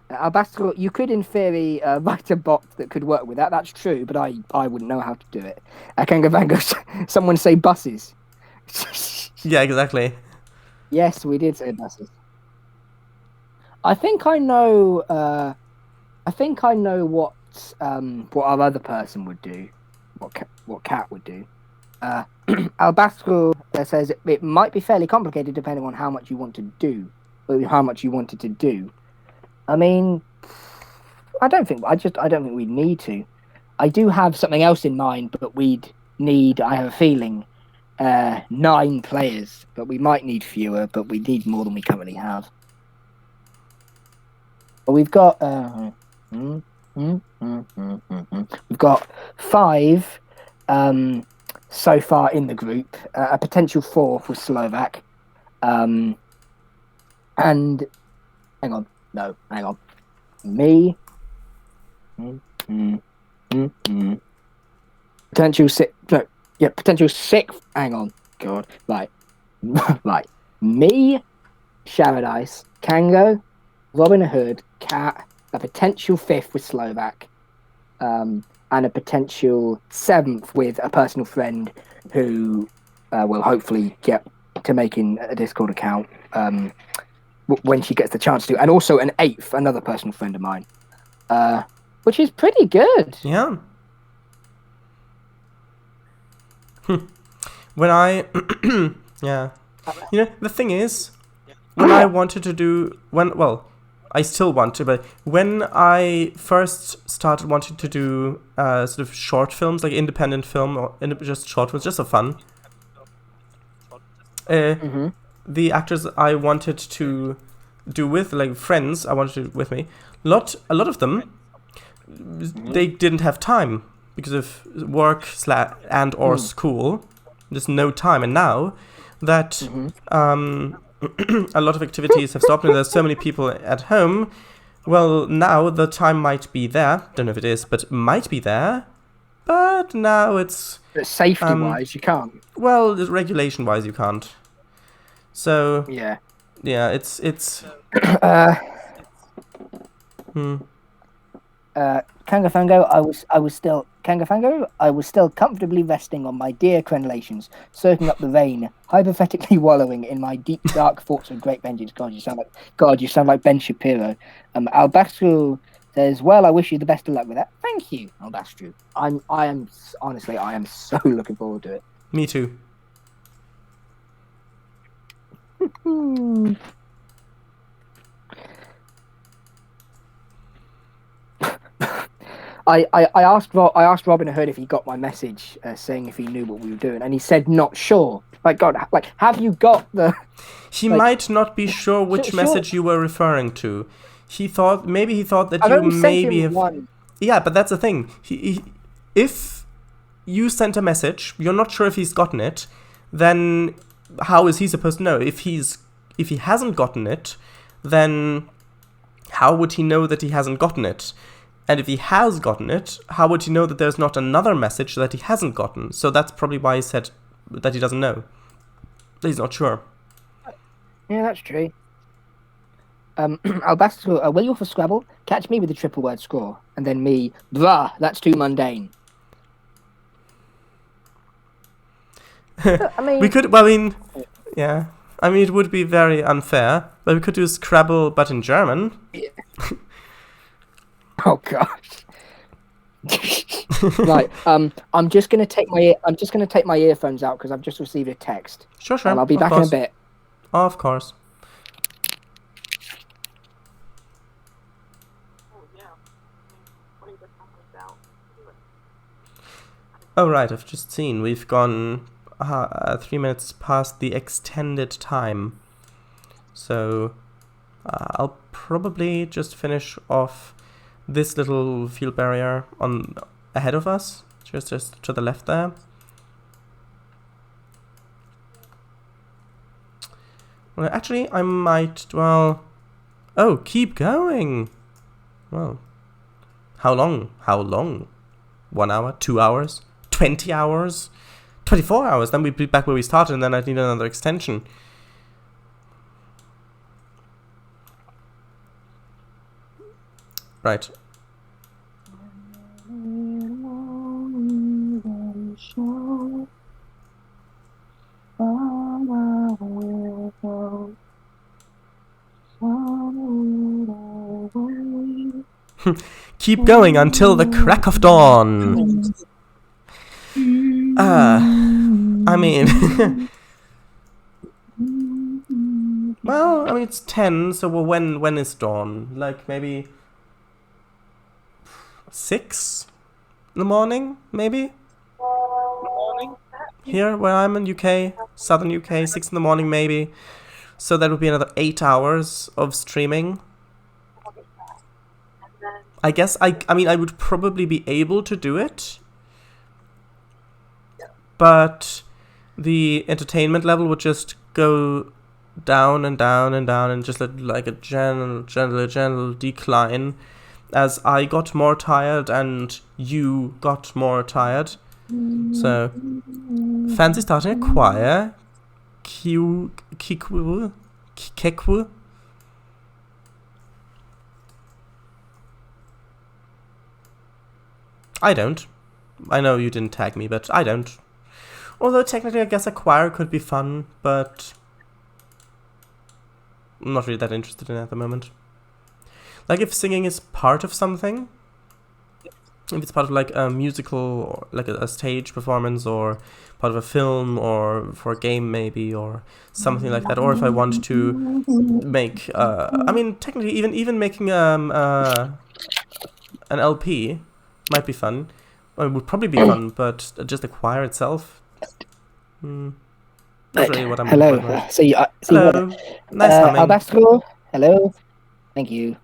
Albastro, you could in theory write a bot that could work with that. That's true, but I wouldn't know how to do it. Kangavango, someone say buses. Yeah, exactly. Yes, we did say buses. I think I know. I think I know what our other person would do. What Cat would do. Albastro says it might be fairly complicated depending on how much you want to do, or how much you wanted to do. I mean, I don't think we need to. I do have something else in mind, but we'd need. I have a feeling 9 players, but we might need fewer. But we need more than we currently have. But we've got we've got 5 so far in the group. A potential 4th was Slovak. And hang on, me. Potential 6. No, yeah, potential 6th. Hang on, God, right. Me, Sharadise, Kango, Robin Hood, Cat, a potential 5th with Slovak, and a potential 7th with a personal friend who will hopefully get to making a Discord account when she gets the chance to, and also an 8th, another personal friend of mine, which is pretty good. Yeah. When I, yeah, the thing is, when I wanted to do, I still want to, but when I first started wanting to do sort of short films, like independent film or just short films, just for fun, the actors I wanted to do with, like friends, I wanted to do with me, a lot of them, they didn't have time because of work and or school. There's no time, and now that a lot of activities have stopped and there's so many people at home, well, now the time might be there. Don't know if it is, but might be there. But now it's... But safety-wise, you can't. Well, regulation-wise, you can't. So... Yeah. Yeah, it's... Kangafango, I was still comfortably resting on my dear crenellations, soaking up the rain, hypothetically wallowing in my deep dark thoughts of great vengeance. God, you sound like Ben Shapiro. Albastro says, "Well, I wish you the best of luck with that." Thank you, Albastro. I am so looking forward to it. Me too. I asked Robin Hood if he got my message saying if he knew what we were doing, and he said not sure. Like, God, have you got the... He might not be sure which message you were referring to. He thought that you maybe have... One. Yeah, but that's the thing. If you sent a message, you're not sure if he's gotten it, then how is he supposed to know? If he hasn't gotten it, then how would he know that he hasn't gotten it? And if he has gotten it, how would he know that there's not another message that he hasn't gotten? So that's probably why he said that he doesn't know. He's not sure. Yeah, that's true. Albastro, will you offer Scrabble? Catch me with the triple word score. And then me, bruh, that's too mundane. We could, yeah. I mean, it would be very unfair, but we could do Scrabble, but in German. Yeah. Oh gosh. Right. I'm just gonna take my earphones out because I've just received a text. Sure. I'll be back in a bit. Of course. Oh right, I've just seen we've gone 3 minutes past the extended time. So I'll probably just finish off this little field barrier ahead of us, just to the left there. Well, actually, I might, keep going. Well, how long? 1 hour? 2 hours? 20 hours? 24 hours, then we'd be back where we started, and then I'd need another extension. Right. Keep going until the crack of dawn. I mean... well, I mean, it's 10, so when is dawn? Like, maybe... 6 in the morning, maybe? Here, where I'm in UK, southern UK, 6 in the morning, maybe. So that would be another 8 hours of streaming. I guess, I mean, I would probably be able to do it. But the entertainment level would just go down and down and down, and just like a gentle decline as I got more tired and you got more tired. So, fancy starting a choir. Kekwu. I don't. I know you didn't tag me, but I don't. Although technically I guess a choir could be fun, but I'm not really that interested in it at the moment. Like if singing is part of something, if it's part of like a musical or like a stage performance or part of a film or for a game maybe or something like that, or if I want to make, I mean technically even making an LP might be fun. Well, it would probably be fun, but just the choir itself, not really what I'm hello. looking for. Hello. Nice humming. Albastro. Hello. Thank you.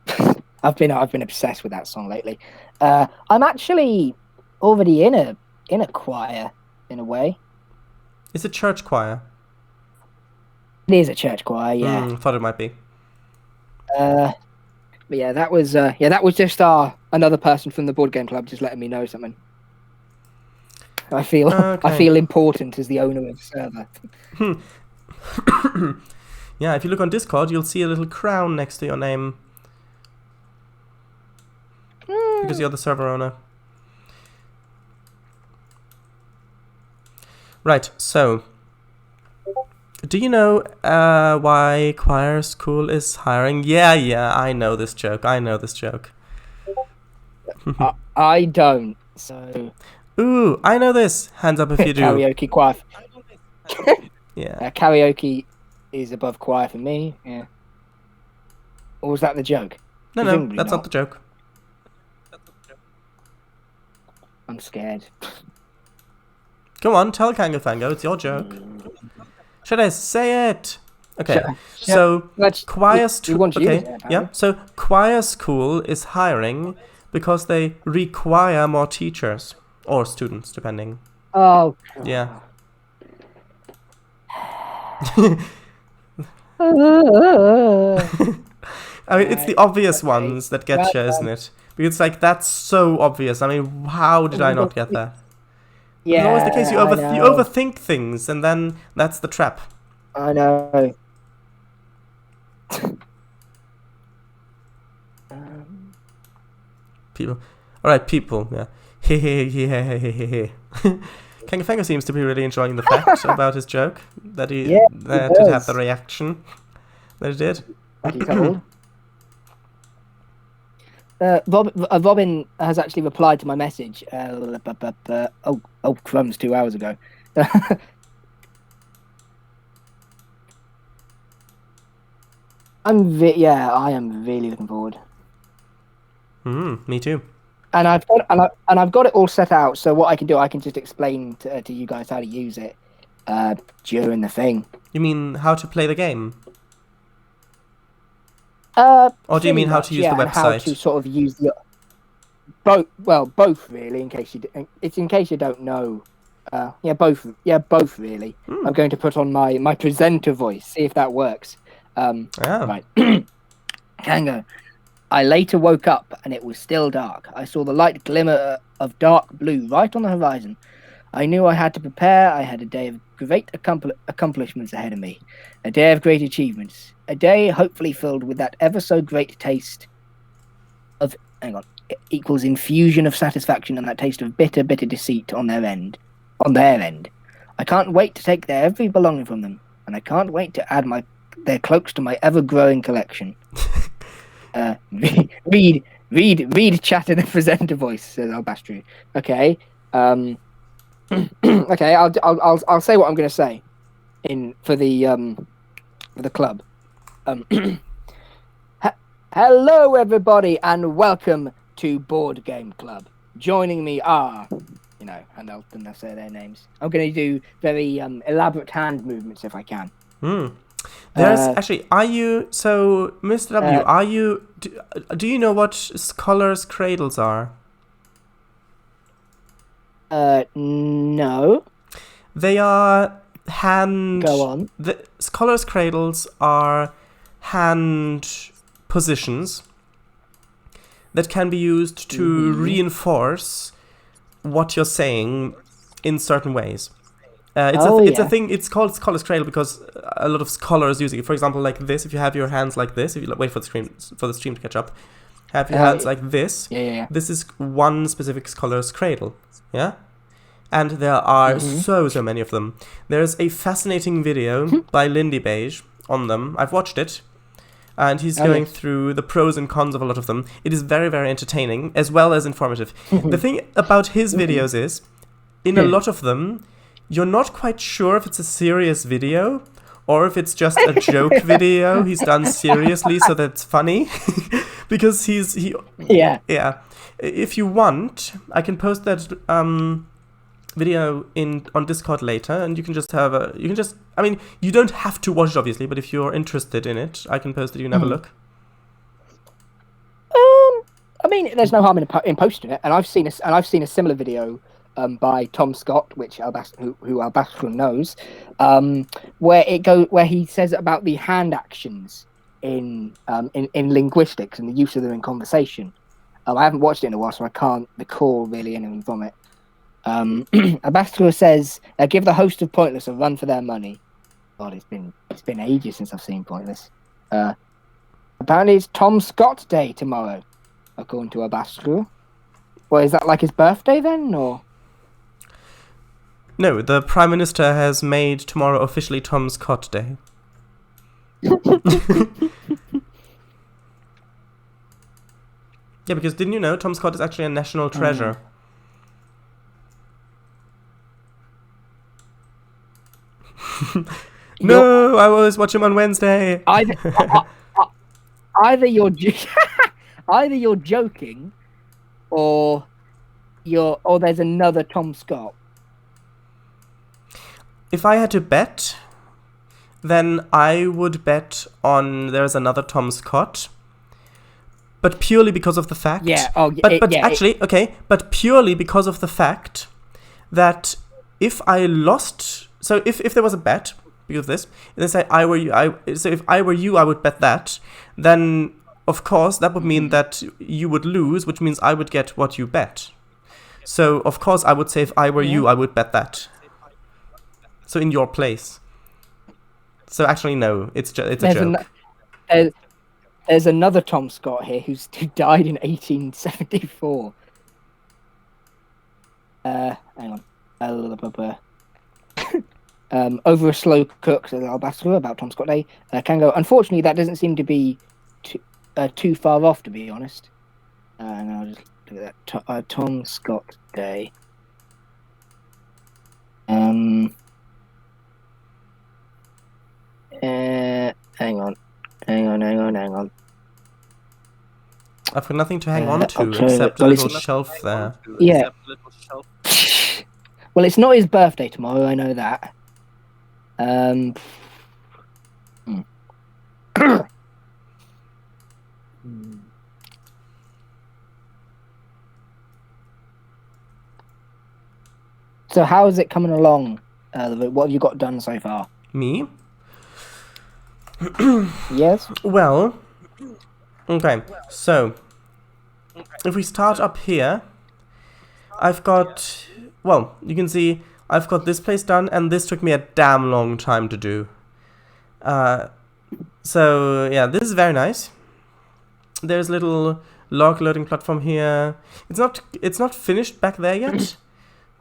I've been obsessed with that song lately. I'm actually already in a choir in a way. It's a church choir. It is a church choir, yeah. Thought it might be. But yeah, that was just another person from the board game club just letting me know something. I feel important as the owner of the server. Yeah, if you look on Discord, you'll see a little crown next to your name. Because you're the server owner. Right, so do you know why Choir School is hiring? Yeah, I know this joke. I don't, so... Ooh, I know this. Hands up if you do. Karaoke choir. Yeah. Karaoke is above choir for me, yeah. Or was that the joke? No, that's not the joke. I'm scared. Come on, tell Kango Fango, it's your joke. Should I say it? Okay, so Choir School. Okay, yeah. So Choir School is hiring because they require more teachers or students, depending. Oh. Yeah. I mean, it's the obvious ones that get you, isn't it? Because it's like, that's so obvious. I mean, how did I not get that? Yeah, it's always the case. You overthink things, and then that's the trap. I know. People. Alright, people, yeah. Kangafango seems to be really enjoying the fact about his joke. That he did have the reaction that he did. Robin has actually replied to my message. Crumbs 2 hours ago. I am really looking forward. Me too. And I've got it all set out. So what I can do, I can just explain to you guys how to use it during the thing. You mean how to play the game? Or do you mean how to use the website? And how to sort of use the both really. In case you don't know. Both really. I'm going to put on my presenter voice. See if that works. Right. Kango. I later woke up and it was still dark. I saw the light glimmer of dark blue right on the horizon. I knew I had to prepare. I had a day of great accomplishments ahead of me. A day of great achievements. A day hopefully filled with that ever so great taste of... Hang on. Equals infusion of satisfaction and that taste of bitter, bitter deceit on their end. I can't wait to take their every belonging from them. And I can't wait to add their cloaks to my ever-growing collection. Read chat in a presenter voice, says Albastru. Okay. Okay, I'll say what I'm going to say for the club. Hello, everybody, and welcome to Board Game Club. Joining me are, and they'll say their names. I'm going to do very elaborate hand movements if I can. There's actually, so Mr. W, do you know what scholars' cradles are? No. They are hand... Go on. The scholars' cradles are hand positions that can be used to reinforce what you're saying in certain ways. It's a thing. It's called scholars' cradle because a lot of scholars use it. For example, like this. If you have your hands like this, if you wait for the stream to catch up, have your hands like this. Yeah. This is one specific scholar's cradle. Yeah, and there are so many of them. There's a fascinating video by Lindy Beige on them. I've watched it, and he's going through the pros and cons of a lot of them. It is very, very entertaining as well as informative. The thing about his videos is, in a lot of them, you're not quite sure if it's a serious video or if it's just a joke video he's done seriously so that's funny. Because Yeah. If you want, I can post that video on Discord later, and you can just you don't have to watch it obviously, but if you're interested in it, I can post it, you can have a look. I mean, there's no harm in posting it, and I've seen a similar video by Tom Scott, which who Albastro knows, where he says about the hand actions in linguistics and the use of them in conversation. I haven't watched it in a while, so I can't recall really anything from it. Albastro says, "Give the host of Pointless a run for their money." God, it's been ages since I've seen Pointless. Apparently, it's Tom Scott Day tomorrow, according to Albastro. Well, is that like his birthday then, or? No, the Prime Minister has made tomorrow officially Tom Scott Day. Yeah, because didn't you know Tom Scott is actually a national treasure? No, I always watch him on Wednesday. Either you're joking, or there's another Tom Scott. If I had to bet, then I would bet on there's another Tom Scott. But purely because of the fact... But purely because of the fact that if I lost... So if there was a bet, because of this, let's say if I were you, I would bet that, then of course that would mean that you would lose, which means I would get what you bet. So of course I would say if I were you, I would bet that. So in your place. So actually, no, it's a joke. There's another Tom Scott here who died in 1874. Hang on. Over a slow cook, says Albastro about Tom Scott Day. Can go. Unfortunately, that doesn't seem to be too far off, to be honest. And I'll just look at that. Tom Scott Day. Hang on. I've got nothing to hang on to except a little shelf there. Yeah. Well, it's not his birthday tomorrow, I know that. So how is it coming along? What have you got done so far? Me? Yes. Well, okay. So, if we start up here, I've got well, you can see I've got this place done, and this took me a damn long time to do. So yeah, this is very nice. There's a little log loading platform here. It's not finished back there yet,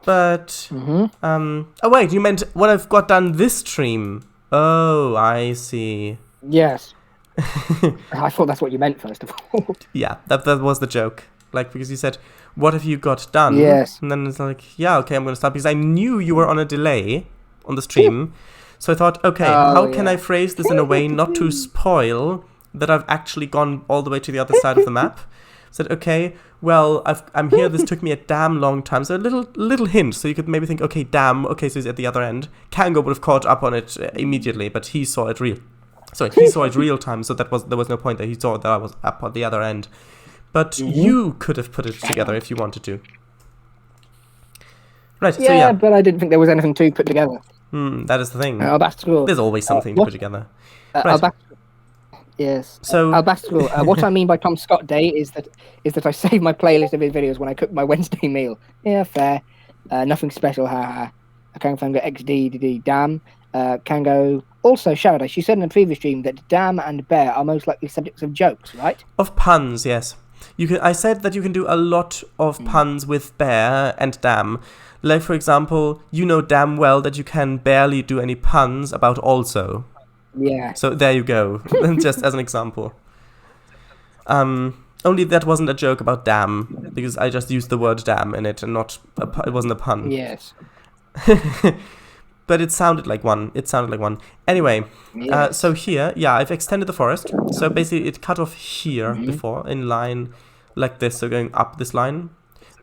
but oh wait, you meant what I've got done this stream? Oh, I see. Yes. I thought that's what you meant first of all. Yeah, that was the joke. Like, because you said, "What have you got done?" Yes. And then it's like, yeah, okay, I'm gonna start, because I knew you were on a delay on the stream. So I thought, okay, how can I phrase this in a way not to spoil that I've actually gone all the way to the other side of the map? Said, okay, well, I'm here. This took me a damn long time. So a little hint, so you could maybe think, okay, damn, okay, so he's at the other end. Kango would have caught up on it immediately, but he saw it real. Sorry, he saw it real time, so there was no point that he saw that I was up at the other end. But you could have put it together if you wanted to. Right. Yeah, so yeah, but I didn't think there was anything to put together. That is the thing. Albastro. There's always something to put together. Right. Yes. So Albastro. What I mean by Tom Scott Day is that I save my playlist of his videos when I cook my Wednesday meal. Yeah, fair. Nothing special. Haha. Kango XDDD. Damn. Kango. Also, Sharaday, she said in a previous stream that damn and bear are most likely subjects of jokes, right? Of puns, yes. I said that you can do a lot of puns with bear and damn. Like, for example, you know damn well that you can barely do any puns about also. Yeah. So there you go, just as an example. Only that wasn't a joke about damn, because I just used the word damn in it, and it wasn't a pun. Yes. But it sounded like one. Anyway, Yes. so here, yeah, I've extended the forest. So basically, it cut off here before, in line like this, so going up this line.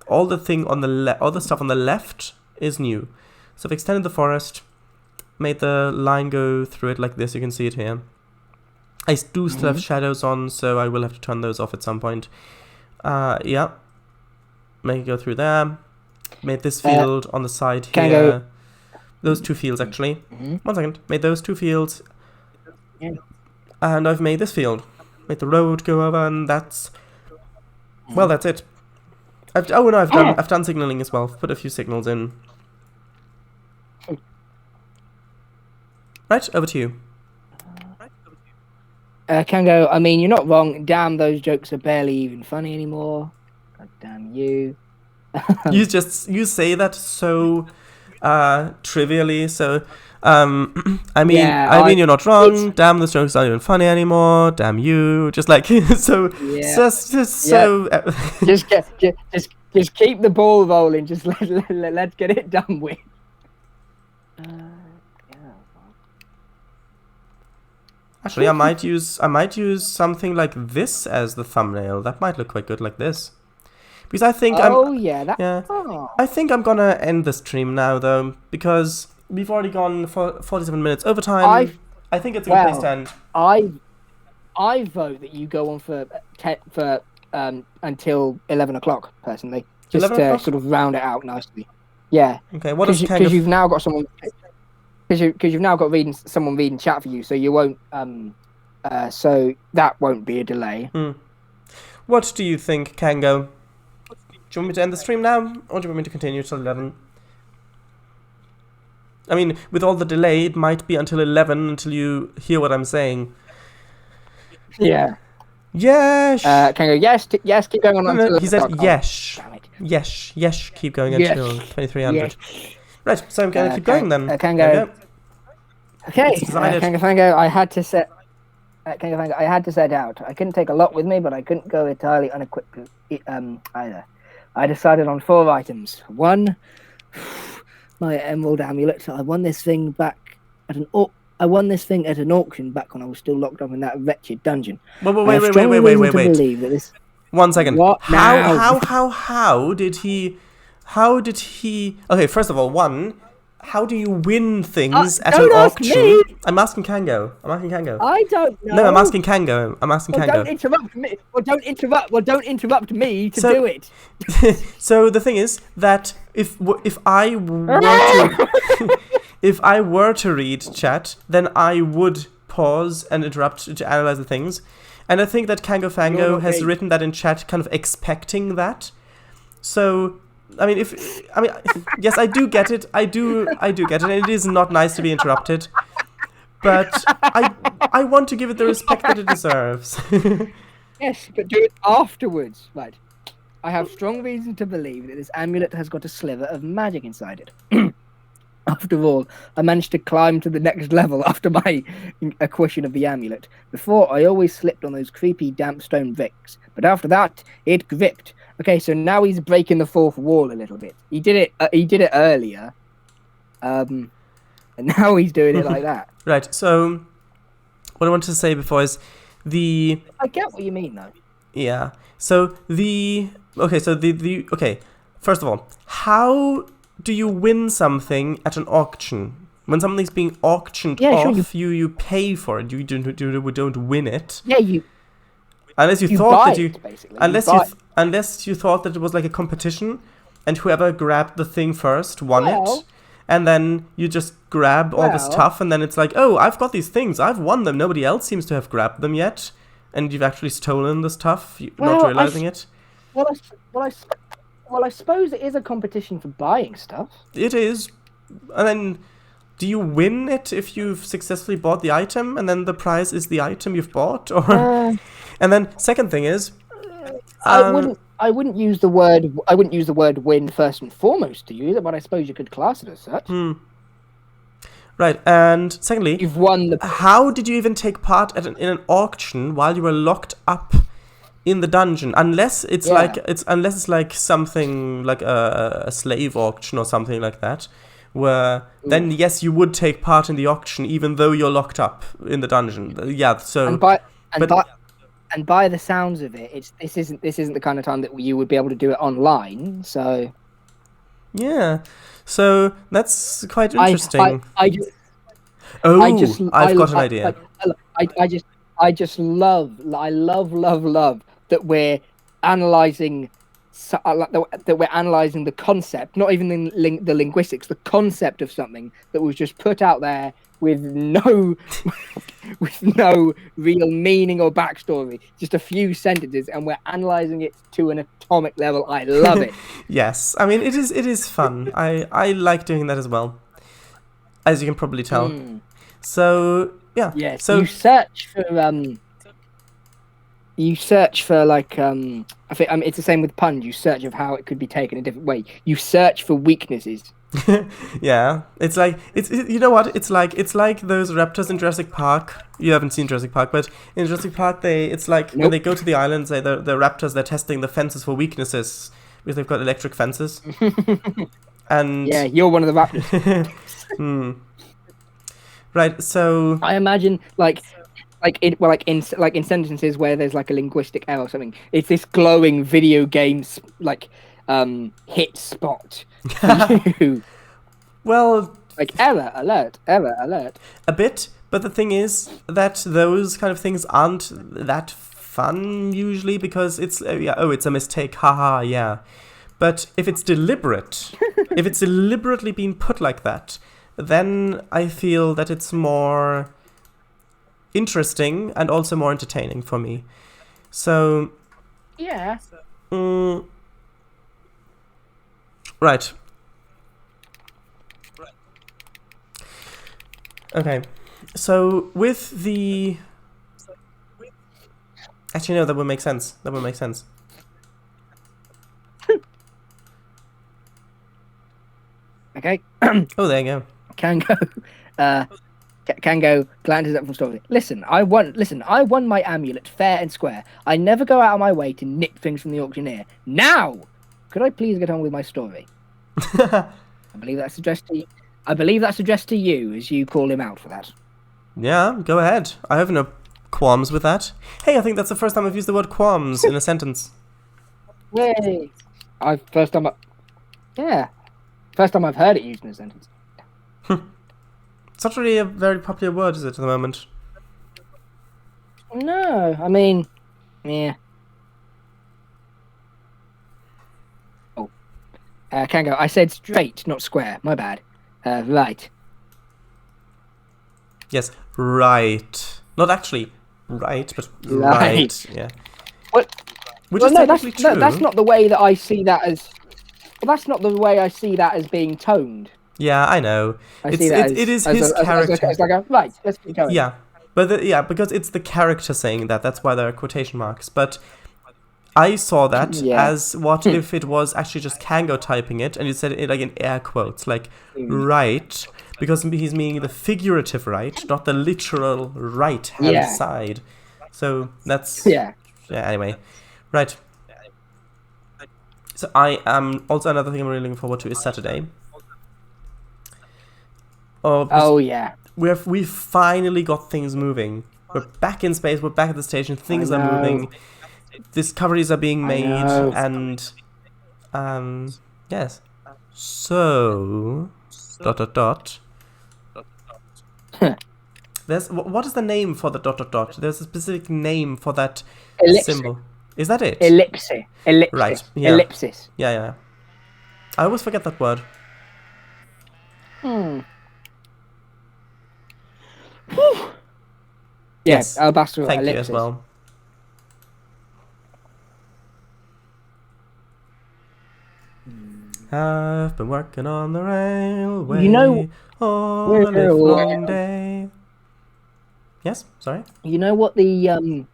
All the stuff on the left is new. So I've extended the forest, made the line go through it like this. You can see it here. I do still have shadows on, so I will have to turn those off at some point. Yeah. Make it go through there. Made this field on the side here. Those two fields, actually. 1 second. Made those two fields. Yeah. And I've made this field. Made the road go over, and that's... Well, that's it. I've done signaling as well. Put a few signals in. Right, over to you. Kango, I mean, you're not wrong. Damn, those jokes are barely even funny anymore. God damn you. You say that so trivially, so I mean you're not wrong. Damn, those jokes aren't even funny anymore. Damn you. Just like so just keep the ball rolling. Just let's get it done with. Actually, I might use something like this as the thumbnail. That might look quite good like this. Because I think I think I'm gonna end the stream now though, because we've already gone for 47 minutes over time. I think it's a good place to end. I vote that you go on for until 11 o'clock personally, just to sort of round it out nicely. Yeah. Okay. What is because you've now got someone. Because you've now got someone reading chat for you, so you won't. So that won't be a delay. What do you think, Kango? Do you want me to end the stream now, or do you want me to continue till 11? I mean, with all the delay, it might be until 11 until you hear what I'm saying. Yeah. Yes. Kango, yes, keep going on. No, he said yes. Yes, keep going until 2300. Yes. Right, so I'm going to keep going then. Kango. Okay, Kango, I had to set. Kango, I had to set out. I couldn't take a lot with me, but I couldn't go entirely unequipped either. I decided on 4 items. 1, my emerald amulet. I won this thing back at an auction back when I was still locked up in that wretched dungeon. Wait. 1 second. What? How did he? Okay, first of all, how do you win things at an auction? Me. I'm asking Kango. I don't know. No, I'm asking Kango. Don't interrupt me. Don't interrupt me to do it. So the thing is that if I were to read chat, then I would pause and interrupt to analyze the things. And I think that Kango Fango has written that in chat, kind of expecting that. So yes, I do get it. I do get it. And it is not nice to be interrupted, but I want to give it the respect that it deserves. Yes, but do it afterwards. Right. I have strong reason to believe that this amulet has got a sliver of magic inside it. After all, I managed to climb to the next level after my acquisition of the amulet. Before, I always slipped on those creepy damp stone bricks, but after that, it gripped. Okay, so now he's breaking the fourth wall a little bit. He did it earlier, and now he's doing it like that. Right. So, what I wanted to say before is I get what you mean, though. Yeah. So okay. First of all, how do you win something at an auction? When something's being auctioned off, sure, you pay for it. You don't win it. Yeah, unless you thought that unless you thought that it was like a competition, and whoever grabbed the thing first won it. And then you just grab all the stuff, and then it's like, oh, I've got these things, I've won them, nobody else seems to have grabbed them yet, and you've actually stolen the stuff, not realizing it. Well, I suppose it is a competition for buying stuff. It is. And then, do you win it if you've successfully bought the item, and then the prize is the item you've bought? Or and then, second thing is... I wouldn't use the word win first and foremost to use it, but I suppose you could class it as such. Right, and secondly, you've won the... How did you even take part in an auction while you were locked up in the dungeon? Unless it's like something like a slave auction or something like that, where then yes, you would take part in the auction even though you're locked up in the dungeon. Yeah, so and by the sounds of it, this isn't the kind of time that you would be able to do it online. So yeah, so that's quite interesting. I've got an idea. I love that we're analyzing the concept, not even the linguistics, the concept of something that was just put out there with no real meaning or backstory, just a few sentences, and we're analyzing it to an atomic level. I love it. Yes, I mean it is fun. I like doing that as well, as you can probably tell. So yeah. Yes. So you search for like I think it's the same with puns. You search of how it could be taken a different way. You search for weaknesses. Yeah, it's like you know what? It's like those raptors in Jurassic Park. You haven't seen Jurassic Park, but in Jurassic Park when they go to the island, the raptors, they're testing the fences for weaknesses because they've got electric fences. And yeah, you're one of the raptors. Right. So I imagine in sentences where there's like a linguistic error or something, it's this glowing video games hit spot. Well, like error alert. A bit, but the thing is that those kind of things aren't that fun usually because it's it's a mistake, haha, yeah. But if it's deliberate, if it's deliberately been put like that, then I feel that it's more interesting and also more entertaining for me. So yeah. Right. Okay. So with the... Actually, no, that would make sense. Okay. Oh, there you go. Kango glances up from story. Listen, I won my amulet fair and square. I never go out of my way to nip things from the auctioneer. Now, could I please get on with my story? I believe that's addressed to you, as you call him out for that. Yeah, go ahead. I have no qualms with that. Hey, I think that's the first time I've used the word qualms in a sentence. Yay! First time I've heard it used in a sentence. It's not really a very popular word, is it, at the moment? No, I mean, yeah. Oh. Kango, I said straight, not square. My bad. Right. Yes, right. Not actually right, but right. Yeah. What? Which is technically true. That's not the way that I see that as... that's not the way I see that as being toned. Yeah, I know. I see that it is his character. It's like right, let's keep going. Yeah, but because it's the character saying that. That's why there are quotation marks. But I saw that as what if it was actually just Kango typing it, and you said it like in air quotes, like right, because he's meaning the figurative right, not the literal right hand side. So that's anyway, right. So I am also another thing I'm really looking forward to is Saturday. We've finally got things moving. We're back in space. We're back at the station. Things are moving. Discoveries are being made, and yes. So ... There's what is the name for the ... There's a specific name for that symbol. Is that it? Ellipsis. Right. Yeah. Ellipsis. Yeah. I always forget that word. Yes. Albastro Thank ellipsis. you as well. I've been working on the railway all a livelong day. Yes, sorry. You know what the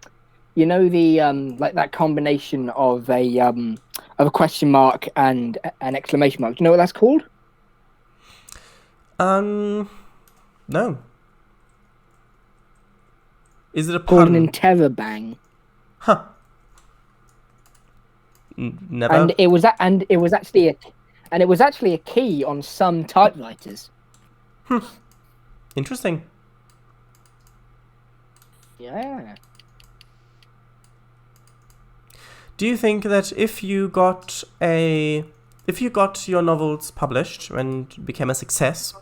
like that combination of a question mark and an exclamation mark. Do you know what that's called? No. Is it a called pun? an interrobang? Huh. Never. And it was actually a key on some typewriters. Interesting. Yeah. Do you think that if you got your novels published and became a success,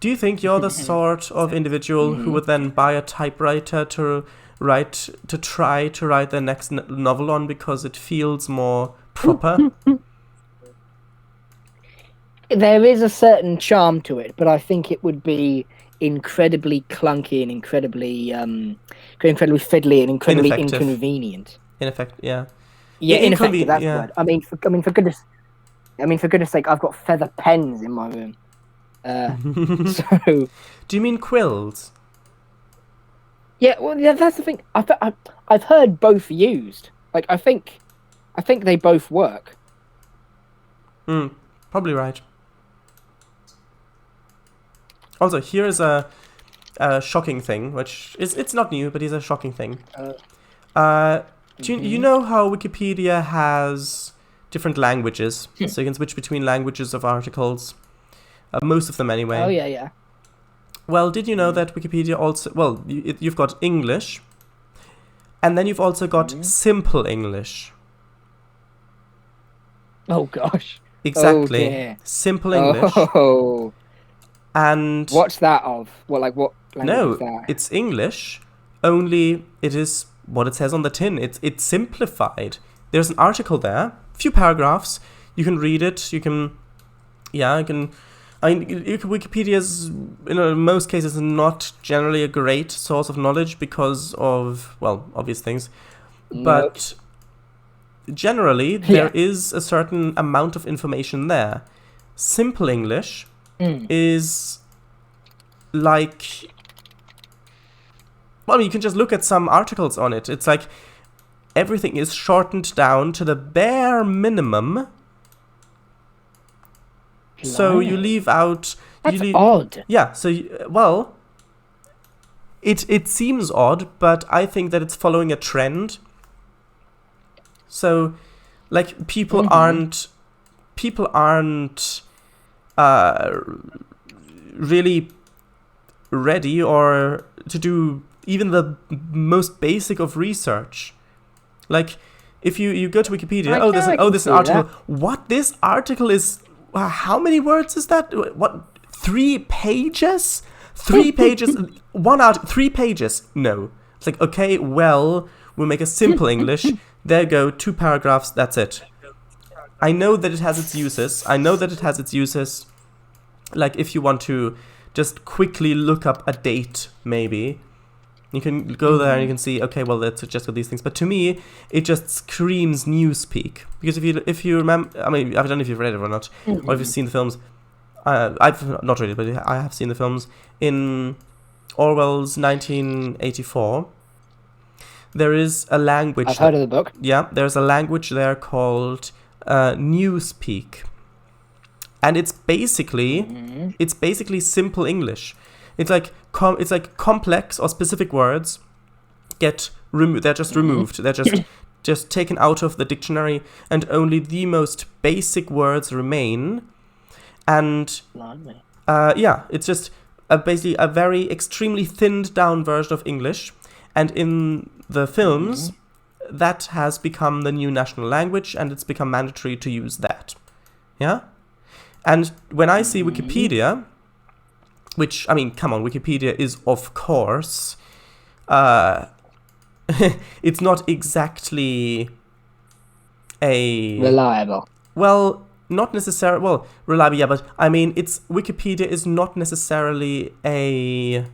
do you think you're the sort of individual who would then buy a typewriter to try to write their next novel on because it feels more proper? There is a certain charm to it, but I think it would be incredibly clunky and incredibly fiddly and incredibly inconvenient. In effect, yeah. Yeah, ineffective. That's the word. I mean, for goodness sake, I've got feather pens in my room. So. Do you mean quills? Yeah, well, that's the thing. I've heard both used. Like, I think they both work. Probably right. Also, here is a shocking thing, which it's not new, but it's a shocking thing. Do you know how Wikipedia has different languages, so you can switch between languages of articles? Most of them, anyway. Oh yeah. Well, did you know that Wikipedia also... Well, you've got English, and then you've also got Simple English. Oh, gosh. Exactly. Oh, dear. Simple English. Oh. And... What's that of? What language is that? No, it's English, only it is what it says on the tin. It's simplified. There's an article there, a few paragraphs. You can read it. You can... Yeah, Wikipedia is, in most cases, not generally a great source of knowledge because of, well, obvious things. But generally, there is a certain amount of information there. Simple English is like... Well, you can just look at some articles on it. It's like everything is shortened down to the bare minimum. So you leave out... That's odd. Yeah, so, well, it seems odd, but I think that it's following a trend. So, like, people aren't really ready or to do even the most basic of research. Like, if you go to Wikipedia, there's an article. What, this article is... How many words is that? What? 3 pages? 3 pages? 3 pages? No. It's like, okay, well, we'll make a simple English. There go, 2 paragraphs, that's it. I know that it has its uses. Like, if you want to just quickly look up a date, maybe. You can go there and you can see, okay, well, let's just got these things. But to me, it just screams newspeak. Because if you remember, I mean, I don't know if you've read it or not, or if you've seen the films. I've not read it, but I have seen the films. In Orwell's 1984, there is a language... I've heard of the book. Yeah, there's a language there called newspeak. And it's basically simple English. It's like complex or specific words get removed. They're just removed. They're just taken out of the dictionary, and only the most basic words remain. And it's just basically a very extremely thinned down version of English. And in the films, that has become the new national language, and it's become mandatory to use that. Yeah, and when I see Wikipedia. Which, I mean, come on, Wikipedia is, of course, it's not exactly a... Reliable. Well, not necessarily... Well, reliable, yeah, but, I mean, Wikipedia is not necessarily a...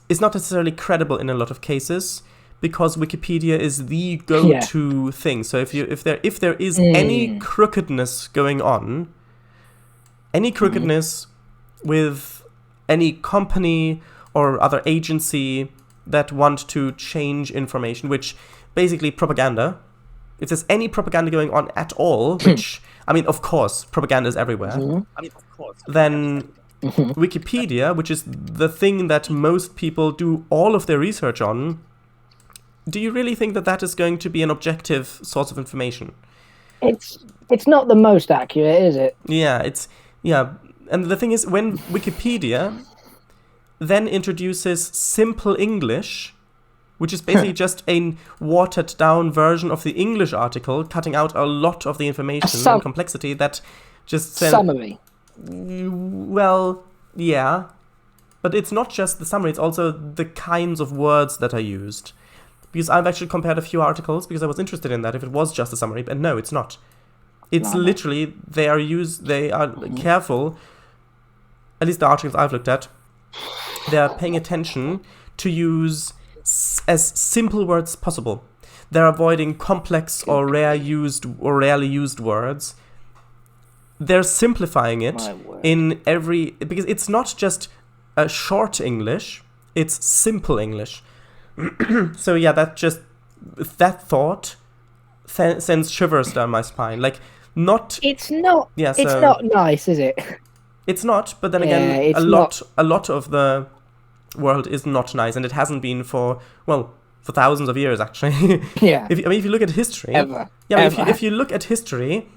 it's not necessarily credible in a lot of cases, because Wikipedia is the go-to thing. So if there is any crookedness going on... Any crookedness with any company or other agency that want to change information, which basically propaganda. If there's any propaganda going on at all, which, I mean, of course, propaganda is everywhere. Then Wikipedia, which is the thing that most people do all of their research on, do you really think that is going to be an objective source of information? It's not the most accurate, is it? Yeah, and the thing is, when Wikipedia then introduces simple English, which is basically just a watered-down version of the English article, cutting out a lot of the information and complexity that just... Summary. Well, yeah. But it's not just the summary, it's also the kinds of words that are used. Because I've actually compared a few articles, because I was interested in that, if it was just a summary, and no, it's not. It's literally, they are careful, at least the articles I've looked at, they are paying attention to use as simple words as possible. They're avoiding complex or rarely used words. They're simplifying it in every, because it's not just a short English, it's simple English. So yeah, that thought sends shivers down my spine. Like, it's not nice, is it? It's not, but then again, a lot of the world is not nice, and it hasn't been for thousands of years, actually. Yeah. If you look at history, if you look at history,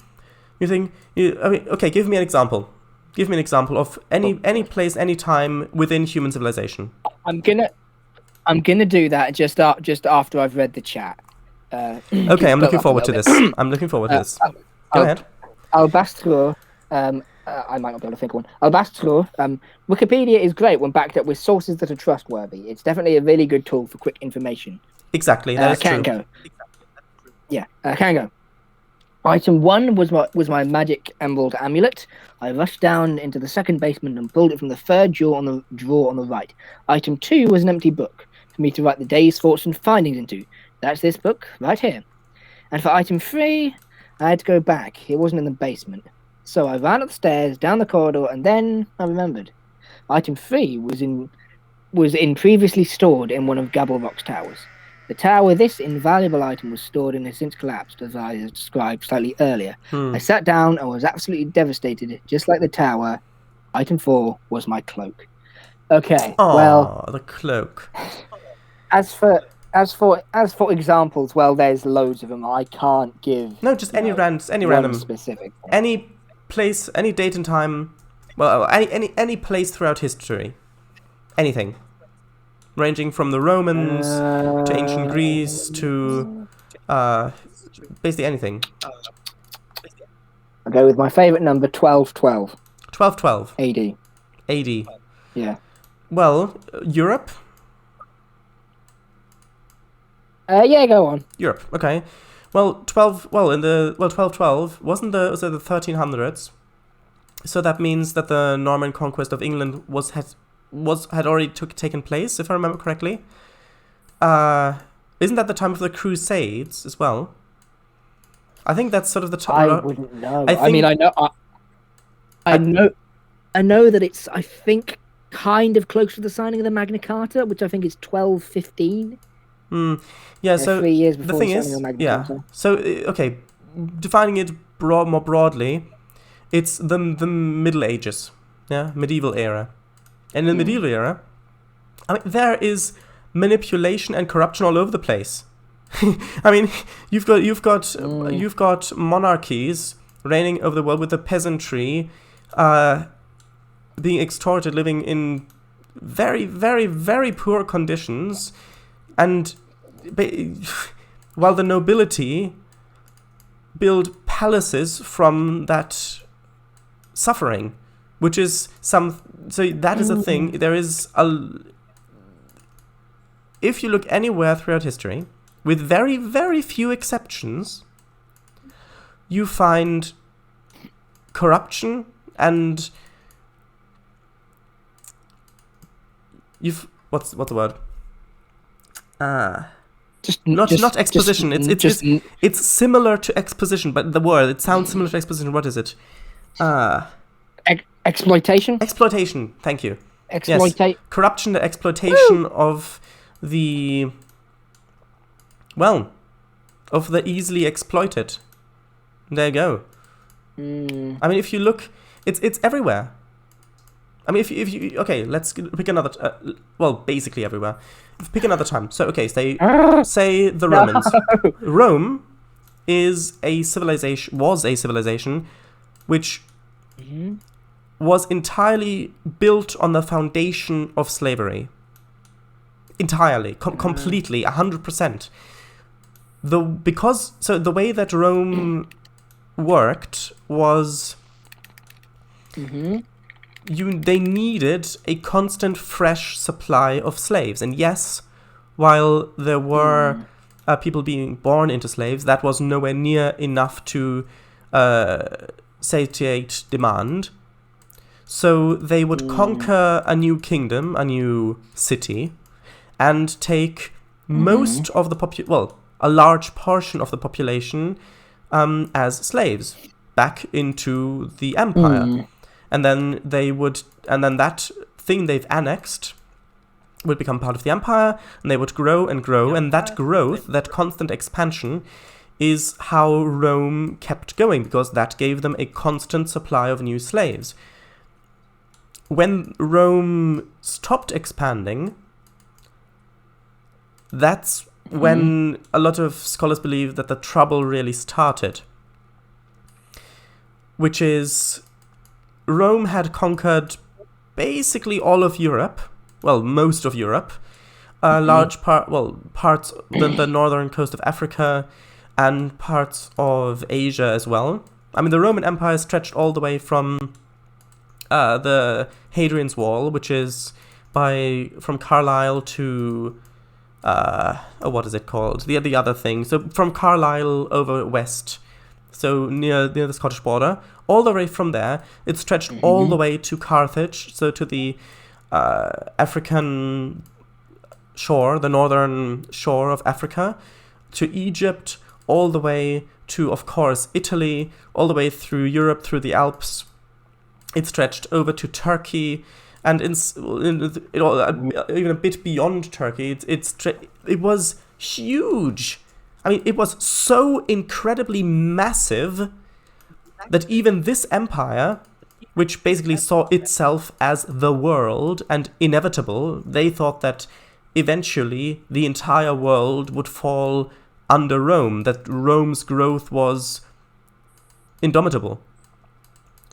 you think, okay, give me an example. Give me an example of any place, any time within human civilization. I'm gonna do that just after I've read the chat. Okay, I'm looking forward to this. Go ahead. Albastro, I might not be able to think of one. Albastro, Wikipedia is great when backed up with sources that are trustworthy. It's definitely a really good tool for quick information. Exactly, that is true. Can go. Item 1 was my magic emerald amulet. I rushed down into the second basement and pulled it from the third drawer on the right. Item 2 was an empty book for me to write the day's thoughts and findings into. That's this book right here. And for item 3, I had to go back. It wasn't in the basement. So I ran upstairs, down the corridor, and then I remembered. Item 3 was previously stored in one of Gabelrock's towers. The tower this invaluable item was stored in has since collapsed, as I described slightly earlier. I sat down and was absolutely devastated, just like the tower. Item 4 was my cloak. Okay, the cloak. As for examples, well, there's loads of them. I can't give. No, just any random specific. Any place, any date and time. Well, any place throughout history. Anything. Ranging from the Romans to ancient Greece to basically anything. I'll go with my favourite number, 1212. 1212. AD. AD. Yeah. Well, Europe. Yeah, go on. Europe. Okay. Well, 1212 was it the 1300s? So that means that the Norman conquest of England was had already taken place, if I remember correctly. Isn't that the time of the Crusades as well? I think that's sort of the time. I wouldn't know. I know that it's, I think, kind of close to the signing of the Magna Carta, which I think is 1215. Yeah, so 3 years before the thing the is, signing of Magna yeah. Carta. So okay, defining it more broadly, it's the Middle Ages, medieval era, and in the medieval era, I mean, there is manipulation and corruption all over the place. I mean, you've got monarchies reigning over the world with the peasantry being extorted, living in very, very, very poor conditions, and while the nobility build palaces from that suffering, which is so that is a thing. There is if you look anywhere throughout history, with very, very few exceptions, you find corruption and what's the word? Not exposition. It's similar to exposition, but the word, it sounds similar to exposition. What is it? Exploitation. Exploitation. Thank you. Exploitate. Yes. Corruption, the exploitation of the easily exploited. There you go. I mean, if you look, it's everywhere. I mean, if you okay, let's pick another. Basically everywhere. Pick another time. So okay, say the Romans. Rome was a civilization which was entirely built on the foundation of slavery. Entirely, completely, 100%. The way that Rome worked was they needed a constant fresh supply of slaves. And yes, while there were people being born into slaves, that was nowhere near enough to satiate demand. So they would conquer a new kingdom, a new city, and take most of the a large portion of the population as slaves back into the empire. And then that thing they've annexed would become part of the empire, and they would grow and grow, and that growth, that constant expansion, is how Rome kept going, because that gave them a constant supply of new slaves. When Rome stopped expanding, that's when a lot of scholars believe that the trouble really started. Which is, Rome had conquered basically all of Europe, most of Europe, large parts the northern coast of Africa, and parts of Asia as well. I mean, the Roman Empire stretched all the way from the Hadrian's Wall, which is from Carlisle to what is it called? The other thing. So from Carlisle over west, so near the Scottish border, all the way from there, it stretched all the way to Carthage, so to the African shore, the northern shore of Africa, to Egypt, all the way to, of course, Italy, all the way through Europe, through the Alps. It stretched over to Turkey, and even a bit beyond Turkey. It was huge. I mean, it was so incredibly massive that even this empire, which basically saw itself as the world and inevitable, they thought that eventually the entire world would fall under Rome, that Rome's growth was indomitable.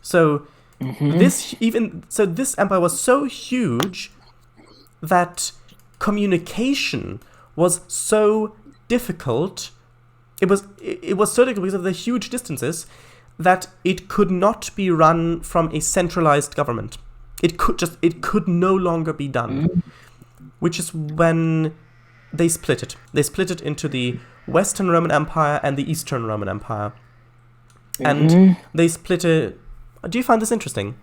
So this empire was so huge that communication was so difficult. It was so difficult because of the huge distances that it could not be run from a centralized government. It could no longer be done. Which is when they split it. They split it into the Western Roman Empire and the Eastern Roman Empire. And they split it. Do you find this interesting?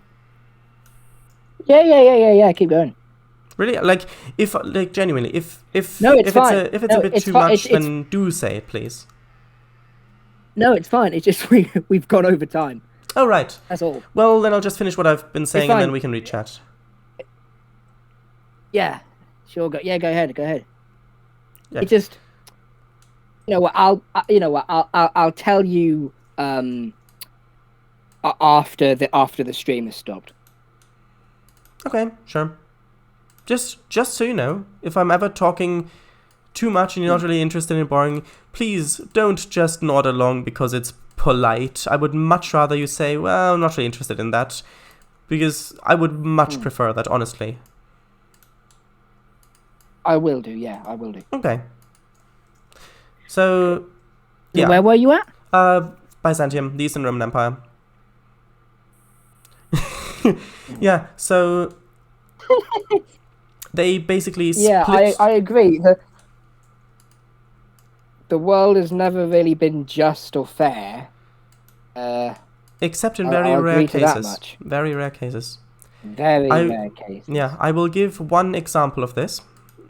Yeah. Keep going. Really? Like, if like genuinely, if No, it's if fine. it's a No, bit it's too fine. much, It's- then do say it, please. No, it's fine. It's just we've gone over time. Oh, right. That's all. Well, then I'll just finish what I've been saying, and then fine. we can re-chat. Yeah, sure. Go ahead. Go ahead. Yeah. It just, I'll tell you after the stream has stopped. Okay, sure. Just so you know, if I'm ever talking too much and you're not really interested in boring, please don't just nod along because it's polite. I would much rather you say, well, I'm not really interested in that, because I would much prefer that, honestly. I will do. Yeah, I will do. Okay. So, yeah. Where were you at? Byzantium, the Eastern Roman Empire. Yeah, so they basically split. Yeah, I agree. The world has never really been just or fair. Except in I'll very rare agree to that cases. much. Very rare cases. Very rare cases. Yeah, I will give one example of this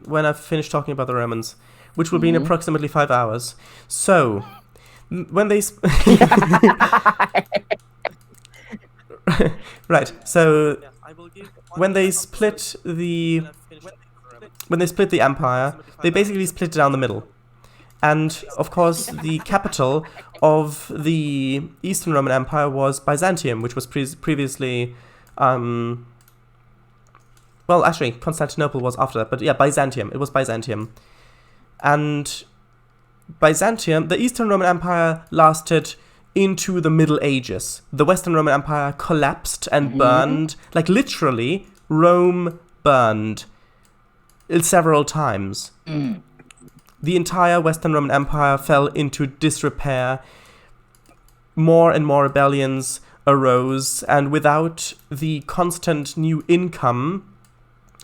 when I've finished talking about the Romans, which will be in approximately 5 hours. So, when they... Right, so when they split the empire, they basically split it down the middle. And, of course, the capital of the Eastern Roman Empire was Byzantium, which was previously... well, actually, Constantinople was after that, but yeah, Byzantium. It was Byzantium. And Byzantium, the Eastern Roman Empire lasted into the Middle Ages. The Western Roman Empire collapsed and burned. Like, literally, Rome burned several times. The entire Western Roman Empire fell into disrepair. More and more rebellions arose, and without the constant new income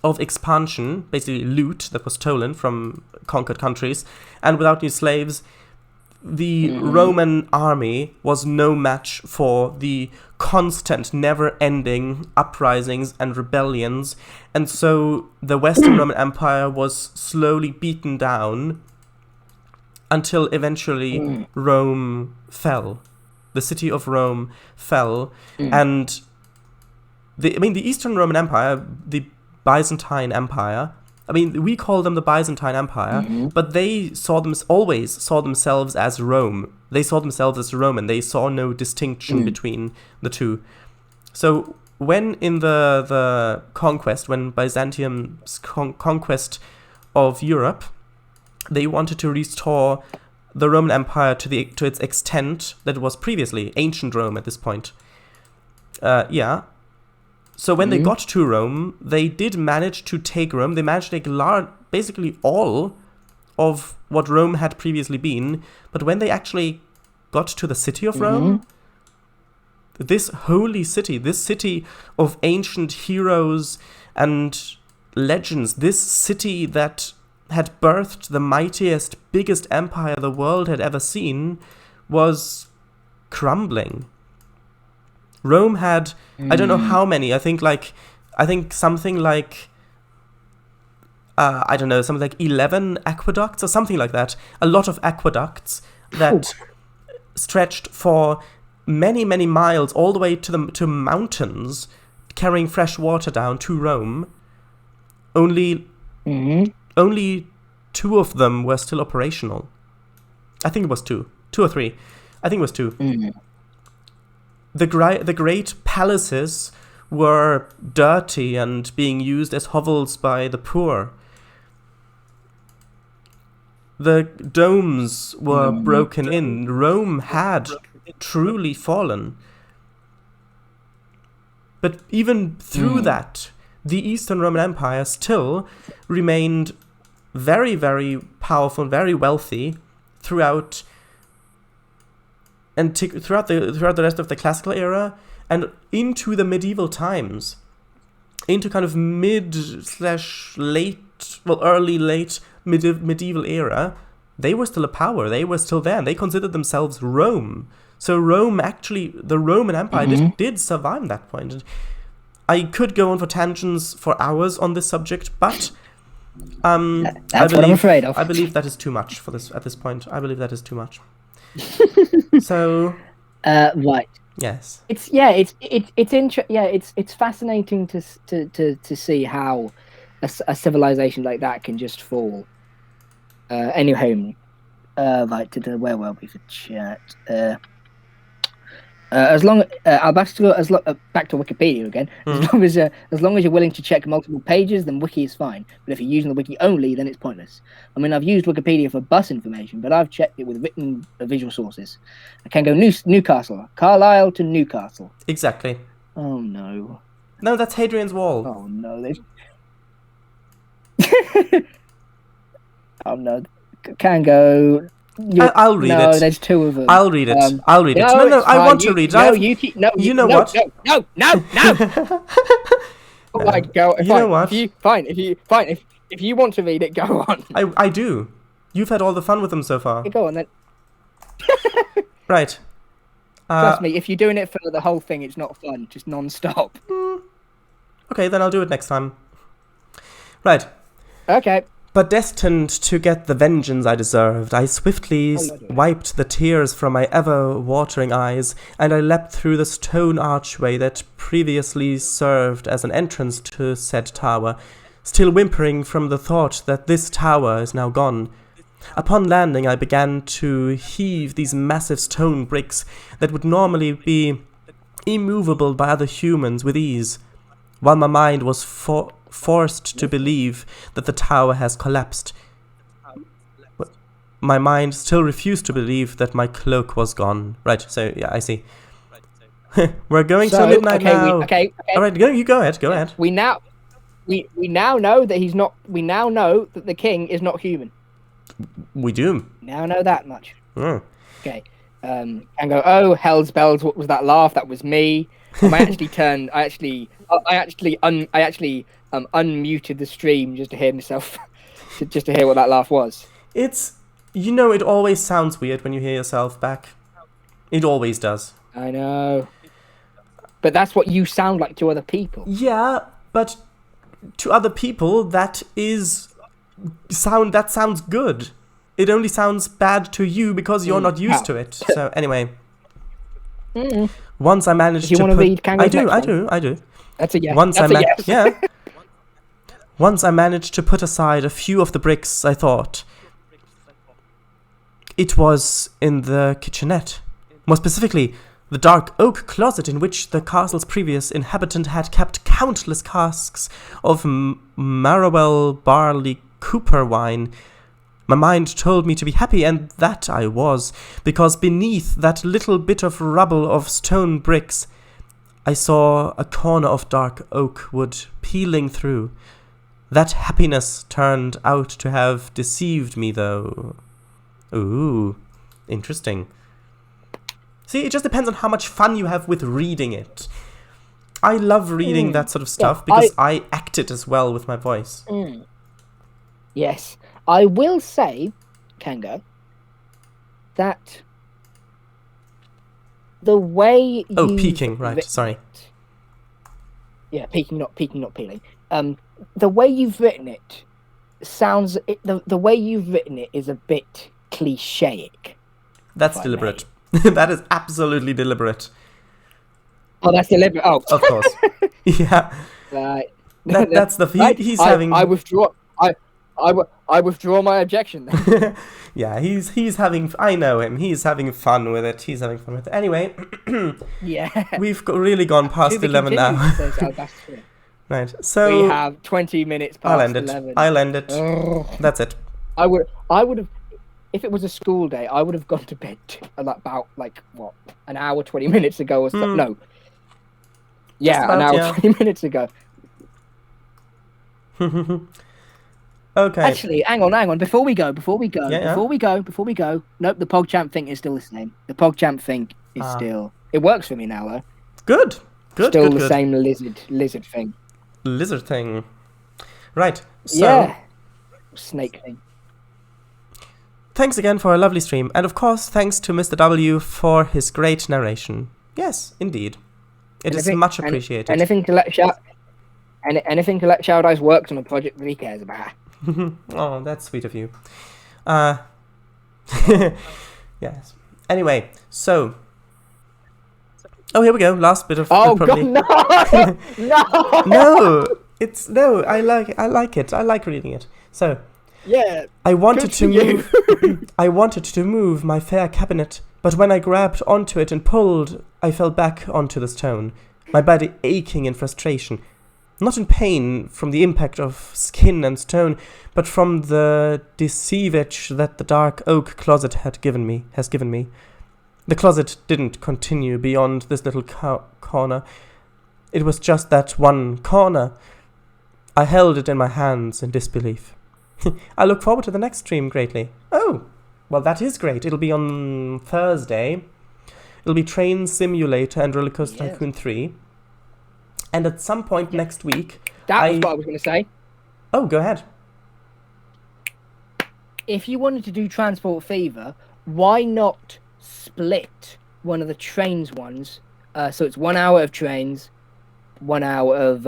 of expansion, basically loot that was stolen from conquered countries, and without new slaves, the Roman army was no match for the constant, never-ending uprisings and rebellions, and so the Western Roman Empire was slowly beaten down until eventually Rome fell. The city of Rome fell, and the Eastern Roman Empire, the Byzantine Empire, we call them the Byzantine Empire, but they always saw themselves as Rome. They saw themselves as Roman. They saw no distinction between the two. So when in the conquest, when Byzantium's conquest of Europe, they wanted to restore the Roman Empire to its extent that it was previously, ancient Rome at this point. So when they got to Rome, they did manage to take Rome. They managed to take basically all of what Rome had previously been. But when they actually got to the city of Rome, this holy city, this city of ancient heroes and legends, this city that had birthed the mightiest, biggest empire the world had ever seen, was crumbling. Rome had, I don't know how many, I think something like, something like 11 aqueducts or something like that. A lot of aqueducts that stretched for many, many miles all the way to mountains, carrying fresh water down to Rome. Only 2 of them were still operational. I think it was 2 or 3. I think it was 2. The great palaces were dirty and being used as hovels by the poor. The domes were broken in. Rome had truly fallen. But even through that, the Eastern Roman Empire still remained very, very powerful, very wealthy throughout the rest of the classical era and into the medieval times, into kind of early late medieval era. They were still a power. They were still there. And they considered themselves Rome. So Rome, actually, the Roman Empire did survive at that point. I could go on for tangents for hours on this subject, but That's what I'm afraid of. I believe that is too much for this at this point. I believe that is too much. So, right. yes. It's fascinating to see how a civilization like that can just fall. Anyway, right to the where were we for chat? Back to Wikipedia again. As long as you're willing to check multiple pages, then Wiki is fine. But if you're using the Wiki only, then it's pointless. I mean, I've used Wikipedia for bus information, but I've checked it with written visual sources. I can go Newcastle, Carlisle to Newcastle. Exactly. Oh no. No, that's Hadrian's Wall. Oh no. Oh no. Can go. I'll read it. No, there's two of them. I'll read it. I'll read it. No, I want to read it. No, you know what? No. Oh my God. You know what? If you want to read it, go on. I do. You've had all the fun with them so far. Go on then. Right. Trust me, if you're doing it for the whole thing, it's not fun. Just non-stop. Okay, then I'll do it next time. Right. Okay. But destined to get the vengeance I deserved, I swiftly wiped the tears from my ever-watering eyes, and I leapt through the stone archway that previously served as an entrance to said tower, still whimpering from the thought that this tower is now gone. Upon landing, I began to heave these massive stone bricks that would normally be immovable by other humans with ease, while my mind was forced to believe that the tower has collapsed. My mind still refused to believe that my cloak was gone. Right, so yeah, I see. We're going to midnight now. Okay. All right, you go ahead. Go ahead. We now know that he's not. We now know that the king is not human. We do. Now know that much. Oh. Okay. And go. Oh, hell's bells! What was that laugh? That was me. I actually unmuted the stream just to hear myself, just to hear what that laugh was. It's, it always sounds weird when you hear yourself back. It always does. I know. But that's what you sound like to other people. Yeah, but to other people, that sounds good. It only sounds bad to you because you're not used to it. So anyway. Once I managed to read I do. That's a yes. Yeah. Once I managed to put aside a few of the bricks, I thought it was in the kitchenette. More specifically, the dark oak closet in which the castle's previous inhabitant had kept countless casks of Marrowell barley cooper wine. My mind told me to be happy, and that I was, because beneath that little bit of rubble of stone bricks, I saw a corner of dark oak wood peeling through. That happiness turned out to have deceived me, though. Ooh, interesting. See, it just depends on how much fun you have with reading it. I love reading that sort of stuff because I act it as well with my voice. Yes. I will say, Kango, that the way you... peeking, right, sorry. Yeah, peeking, not peeling. The way you've written it sounds... The way you've written it is a bit clichéic. That's deliberate. That is absolutely deliberate. Oh, that's deliberate. Oh. Of course. Yeah. Right. That's the... He's having... I withdraw... I withdraw my objection then. Yeah, he's having... I know him. He's having fun with it. Anyway. Yeah. We've really gone past 11 now. Right, so... We have 20 minutes past 11. I'll end it. That's it. I would have... If it was a school day, I would have gone to bed about, what, an hour, 20 minutes ago or something. No. Yeah, an hour, 20 minutes ago. Okay. Actually, hang on. Before we go. Nope, the PogChamp thing is still the same. The PogChamp thing is still... It works for me now, though. Good. Still the same lizard thing. Lizard thing. Right, so... Yeah. Snake thing. Thanks again for a lovely stream. And of course, thanks to Mr. W for his great narration. Yes, indeed. It is much appreciated. Anything to let Shout Eyes worked on a project that he cares about. Oh, that's sweet of you. Yes. Anyway, so. Oh, here we go. Last bit of. Oh probably... God, no, No, I like it. I like reading it. So. Yeah. I wanted to move my fair cabinet, but when I grabbed onto it and pulled, I fell back onto the stone, my body aching in frustration. Not in pain from the impact of skin and stone, but from the deceivage that the dark oak closet has given me. The closet didn't continue beyond this little corner. It was just that one corner. I held it in my hands in disbelief. I look forward to the next stream greatly. Oh, well, that is great. It'll be on Thursday. It'll be Train Simulator and Roller Coaster Tycoon 3. And at some point next week... That was what I was going to say. Oh, go ahead. If you wanted to do Transport Fever, why not split one of the Trainz ones? So it's 1 hour of Trainz, 1 hour of...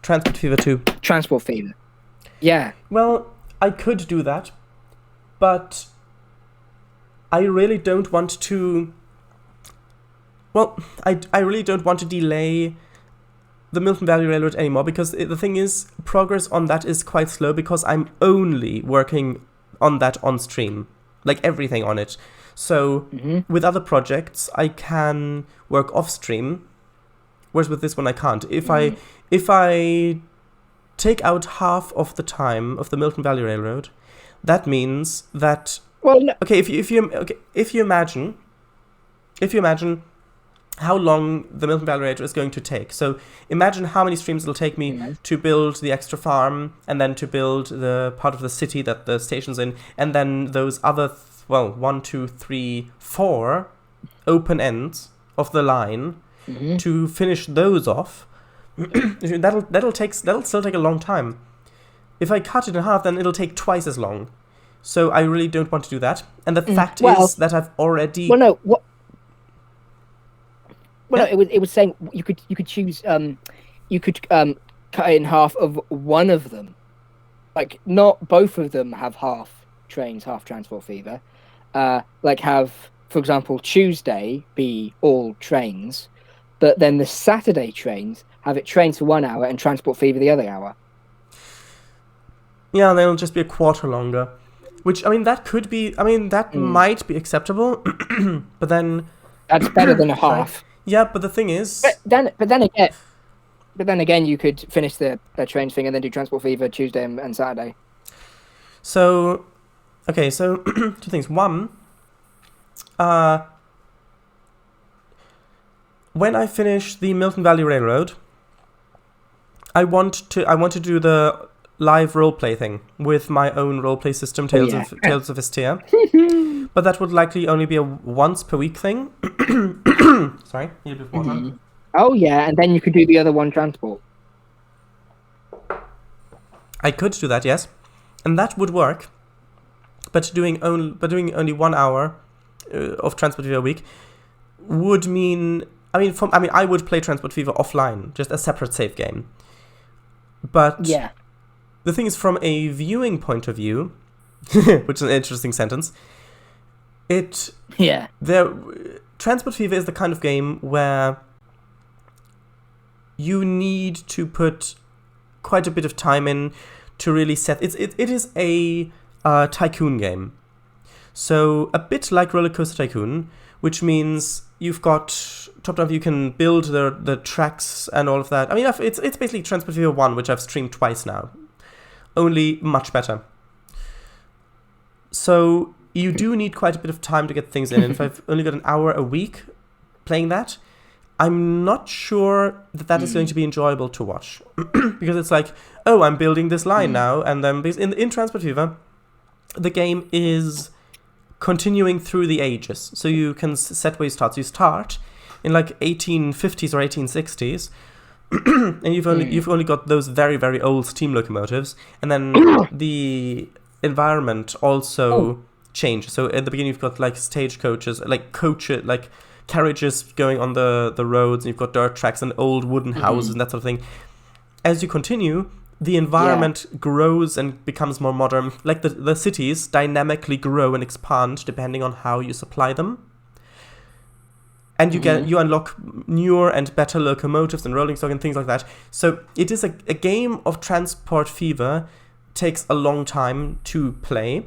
Transport Fever 2. Transport Fever. Yeah. Well, I could do that, but I really don't want to... Well, I really don't want to delay the Milton Valley Railroad anymore, because the thing is, progress on that is quite slow, because I'm only working on that on stream. Like, everything on it. So, with other projects, I can work off stream, whereas with this one I can't. If I take out half of the time of the Milton Valley Railroad, that means that... Well, no. Okay, if you imagine how long the Milton Valley Railroad is going to take. So imagine how many streams it'll take me to build the extra farm, and then to build the part of the city that the station's in, and then those other 1, 2, 3, 4 open ends of the line to finish those off. that'll still take a long time. If I cut it in half, then it'll take twice as long. So I really don't want to do that. And the fact is that I've already... Well, no. What? Well, no. It was saying you could choose. You could cut it in half of one of them. Like, not both of them have half Trainz, half Transport Fever. Like, have, for example, Tuesday be all Trainz, but then the Saturday Trainz have it Trainz for 1 hour and Transport Fever the other hour. Yeah, they'll just be a quarter longer. Which, I mean, that could be... I mean, that might be acceptable, but then... That's better than a half. Yeah, but the thing is... But then again, you could finish the Trainz thing and then do Transport Fever Tuesday and Saturday. So, okay, so 2 things. One, when I finish the Milton Valley Railroad, I want to do the live roleplay thing with my own roleplay system, Tales of Vestia. But that would likely only be a once per week thing. Sorry, a little bit water. Oh yeah, and then you could do the other one Transport. I could do that, yes, and that would work. But doing only 1 hour of Transport Fever a week would mean... I would play Transport Fever offline, just a separate save game. But the thing is, from a viewing point of view, which is an interesting sentence, Transport Fever is the kind of game where you need to put quite a bit of time in to really set... It is a tycoon game. So a bit like Roller Coaster Tycoon, which means you've got top-down view, you can build the tracks and all of that. I mean, it's basically Transport Fever 1, which I've streamed twice now. Only much better. So you do need quite a bit of time to get things in. And if I've only got an hour a week playing that, I'm not sure that is going to be enjoyable to watch. Because it's like, oh, I'm building this line now. And then in Transport Fever, the game is continuing through the ages. So you can set where you start. So you start in like 1850s or 1860s. And you've only got those very, very old steam locomotives. And then the environment also changes. So at the beginning you've got like stagecoaches, like carriages going on the roads, and you've got dirt tracks and old wooden houses and that sort of thing. As you continue, the environment grows and becomes more modern. Like the cities dynamically grow and expand depending on how you supply them. And you unlock newer and better locomotives and rolling stock and things like that. So it is a game of Transport Fever. Takes a long time to play.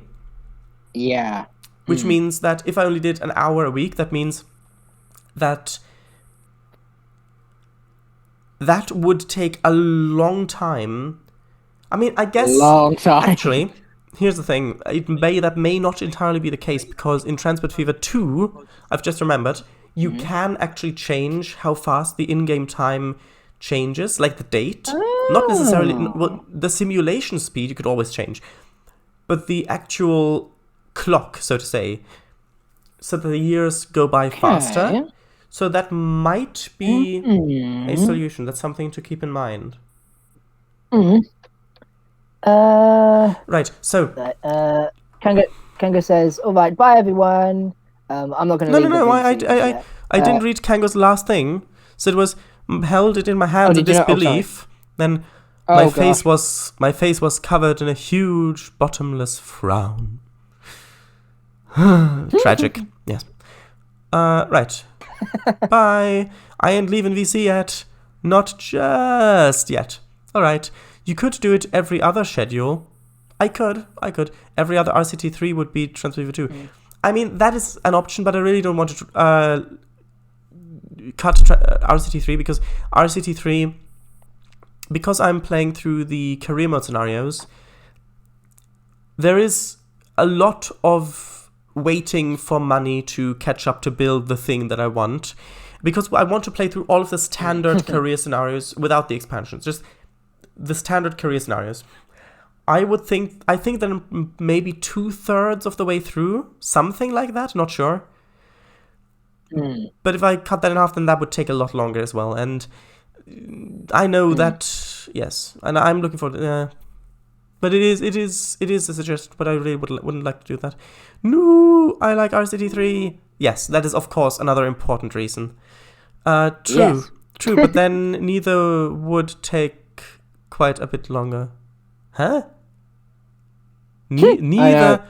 Yeah. Which means that if I only did an hour a week, that means that would take a long time. I mean, I guess... Long time. Actually, here's the thing. That may not entirely be the case, because in Transport Fever 2, I've just remembered, you can actually change how fast the in-game time changes, like the date. Not necessarily... Well, the simulation speed you could always change. But the actual clock, so to say, so that the years go by faster. So that might be a solution. That's something to keep in mind. Right, so... Kango says, all right, bye, everyone. I'm not going to No, I didn't read Kango's last thing. So it was, held it in my hands in disbelief. Then my face was covered in a huge bottomless frown. Tragic. Yes. Right. Bye. I ain't leaving VC yet. Not just yet. Alright. You could do it every other schedule. I could. Every other RCT3 would be Transport 2. I mean, that is an option, but I really don't want to cut RCT3, because RCT3, because I'm playing through the career mode scenarios, there is a lot of waiting for money to catch up to build the thing that I want, because I want to play through all of the standard career scenarios without the expansions, just the standard career scenarios. I think that I'm maybe 2/3 of the way through, something like that, not sure. But if I cut that in half, then that would take a lot longer as well, and I know that, yes, and I'm looking for but it is a suggestion, but I really wouldn't like to do that. No, I like RCT3. Yes, that is of course another important reason. True, but then neither would take quite a bit longer. Huh? Neither.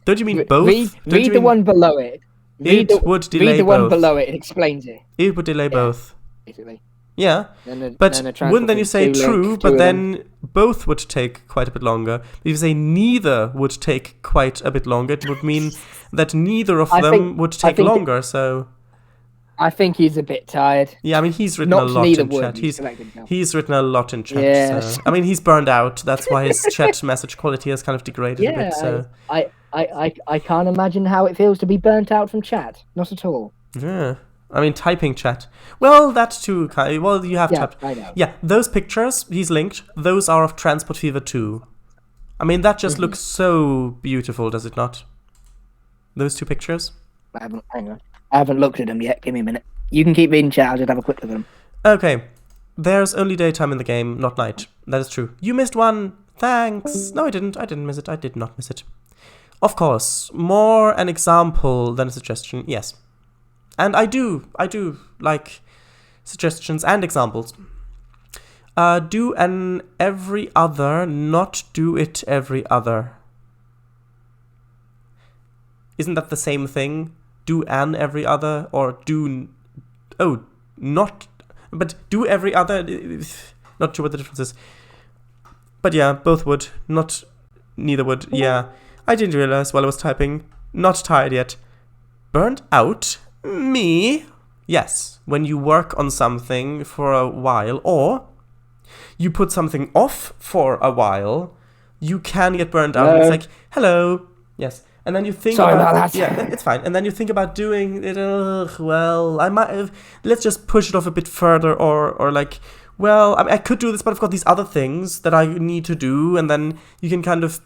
Don't you mean both? Read the one below it. Read the one below it. It explains it. It would delay both. Basically. Yeah, but wouldn't then you say true, but then both would take quite a bit longer? If you say neither would take quite a bit longer, it would mean that neither of them would take longer, so... I think he's a bit tired. Yeah, I mean, he's written a lot in chat. He's written a lot in chat. Yes. So. I mean, he's burned out. That's why his chat message quality has kind of degraded a bit. So I can't imagine how it feels to be burnt out from chat. Not at all. Yeah. I mean, typing chat. Well, that too. Well, you have typed. I know. Yeah, those pictures he's linked, those are of Transport Fever 2. I mean, that just looks so beautiful, does it not? Those two pictures? Hang on. I haven't looked at them yet. Give me a minute. You can keep reading chat. I'll just have a quick look at them. Okay. There's only daytime in the game, not night. That is true. You missed one. Thanks. No, I didn't. I didn't miss it. I did not miss it. Of course. More an example than a suggestion. Yes. And I do like suggestions and examples. Do an every other, not do it every other. Isn't that the same thing? Do an every other, or do... Oh, not... But do every other... Not sure what the difference is. But yeah, both would. Neither would. Yeah. I didn't realize while I was typing. Not tired yet. Burnt out? Me? Yes. When you work on something for a while, or you put something off for a while, you can get burnt out. It's like, hello. Yes. And then you think about that. Yeah, it's fine. And then you think about doing it. Well, I might have, let's just push it off a bit further, or like, well, I could do this, but I've got these other things that I need to do, and then you can kind of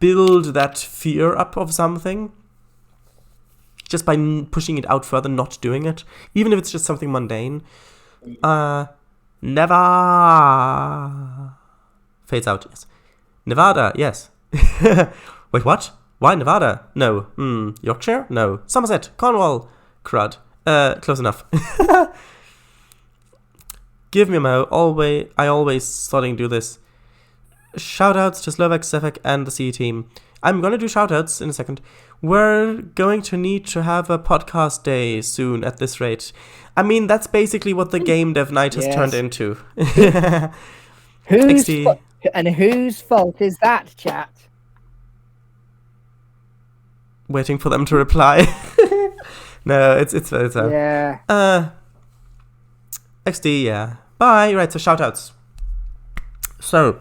build that fear up of something just by pushing it out further, not doing it, even if it's just something mundane. Never fades out. Yes, Nevada. Yes. Wait, what? Why Nevada? No. Yorkshire? No. Somerset, Cornwall, crud. Close enough. Give me a mo. I always starting to do this. Shoutouts to Slovak, Sevek, and the CE team. I'm going to do shoutouts in a second. We're going to need to have a podcast day soon at this rate. I mean, that's basically what the Game Dev Night has turned into. Whose fault is that, chat? Waiting for them to reply. No, it's Yeah. XD, yeah. Bye. Right, so shoutouts. So,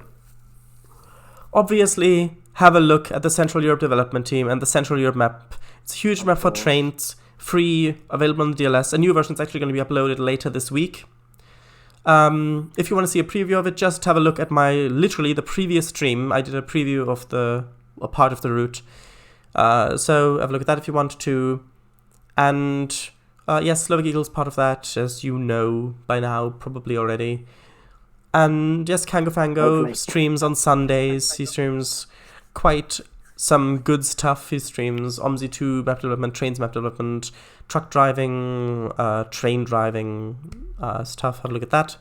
obviously, have a look at the Central Europe development team and the Central Europe map. It's a huge map for Trainz, free, available on the DLS. A new version is actually going to be uploaded later this week. If you want to see a preview of it, just have a look at the previous stream. I did a preview of a part of the route. So have a look at that if you want to. And yes, Slovak Eagle's part of that, as you know by now, probably already. And yes, Kango Fango streams on Sundays. He streams quite some good stuff. He streams OMSI 2 map development, Trainz map development, truck driving, train driving stuff. Have a look at that.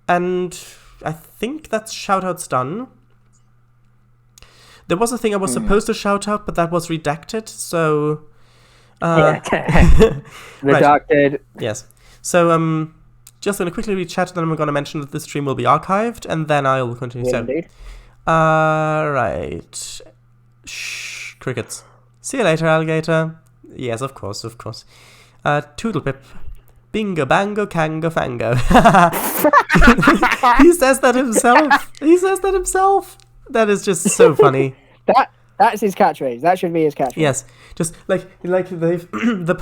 And I think that's shoutouts done. There was a thing I was supposed to shout out, but that was redacted, so... Redacted. Right. Yes. So, just going to quickly read chat, and then I'm going to mention that this stream will be archived, and then I will continue. Yeah, indeed. Right. Shh, crickets. See you later, alligator. Yes, of course. Toodlepip. Bingo, bango, kango, fango. He says that himself. That is just so funny. That's his catchphrase. That should be his catchphrase. Yes, just like they've the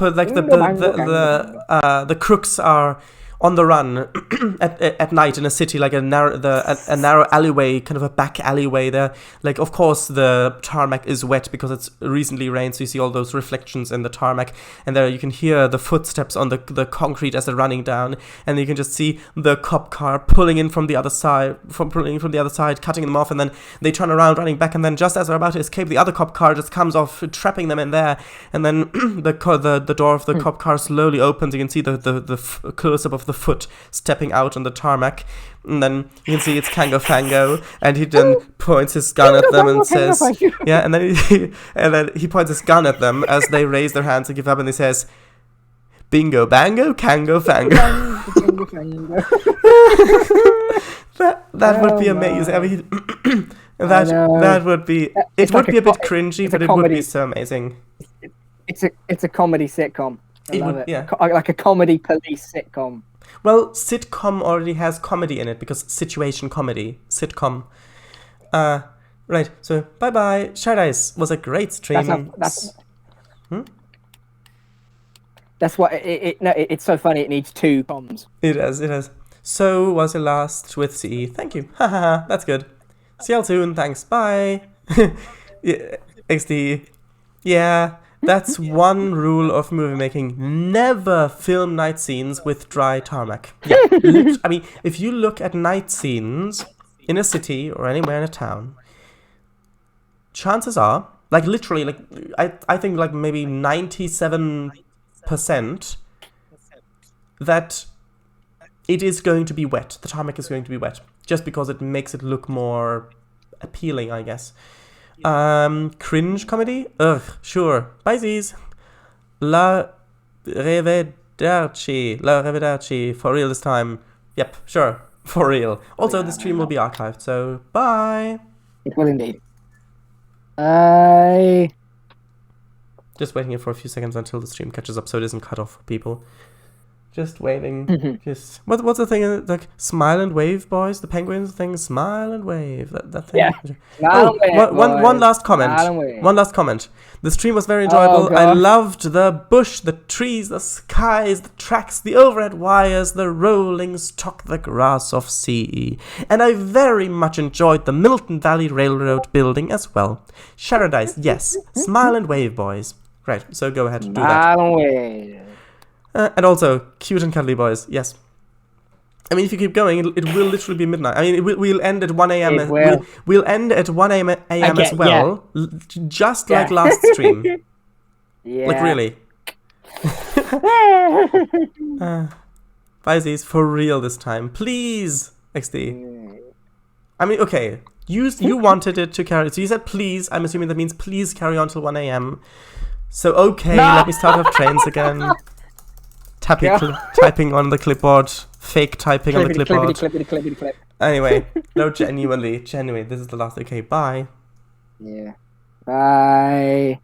crooks are on the run at night in a city, like a narrow alleyway, kind of a back alleyway there. Like, of course, the tarmac is wet because it's recently rained, so you see all those reflections in the tarmac, and there you can hear the footsteps on the concrete as they're running down, and you can just see the cop car pulling in from the other side, cutting them off, and then they turn around, running back, and then just as they're about to escape, the other cop car just comes off, trapping them in there, and then the door of the cop car slowly opens. You can see the close-up of the foot stepping out on the tarmac, and then you can see it's Kango Fango, and he then points his gun at them and says, yeah, and then he points his gun at them as they raise their hands and give up, and he says, bingo bango Kango Fango. that would be amazing. I mean, that would be, it would be a bit cringy, but it would be so amazing. It's a comedy sitcom. I love it. Yeah. Like a comedy police sitcom. Well, sitcom already has comedy in it because situation comedy. Sitcom. Right, so bye-bye. Shadice was a great stream. That's what it's so funny. It needs two comms. It is. So was your last with CE. Thank you. Haha, that's good. See you soon. Thanks. Bye. Yeah, XD. Yeah. That's one rule of movie making. Never film night scenes with dry tarmac. Yeah. I mean, if you look at night scenes in a city or anywhere in a town, chances are, like literally, like I think like maybe 97% that it is going to be wet. The tarmac is going to be wet. Just because it makes it look more appealing, I guess. Cringe comedy? Ugh, sure. Bye, Z's. La Rivederci. For real this time. Yep, sure. For real. Also, the stream will be archived, so bye. It will indeed. Bye. Just waiting here for a few seconds until the stream catches up so it doesn't cut off for people. Just waiting. Just what's the thing? Like smile and wave, boys. The penguins thing. Smile and wave. That thing. Yeah. One last comment. One last comment. The stream was very enjoyable. I loved the bush, the trees, the skies, the tracks, the overhead wires, the rolling stock, the grass of CE, and I very much enjoyed the Milton Valley Railroad building as well. Paradise, yes. Smile and wave, boys. Right. So go ahead and do that. Smile and wave. And also, cute and cuddly boys, yes. I mean, if you keep going, it will literally be midnight. I mean, we'll end at 1 a.m. It will. We'll end at 1 a.m. Okay, as well, just like last stream. Yeah. Like, really. Pisces, for real this time. Please, XD. I mean, okay. You wanted it to carry. So you said please. I'm assuming that means please carry on till 1 a.m. So, okay, let me start off Trainz again. Typing on the clipboard. Fake typing on the clipboard. Clippity. Anyway, no, genuinely, this is the last. Okay, bye. Yeah. Bye.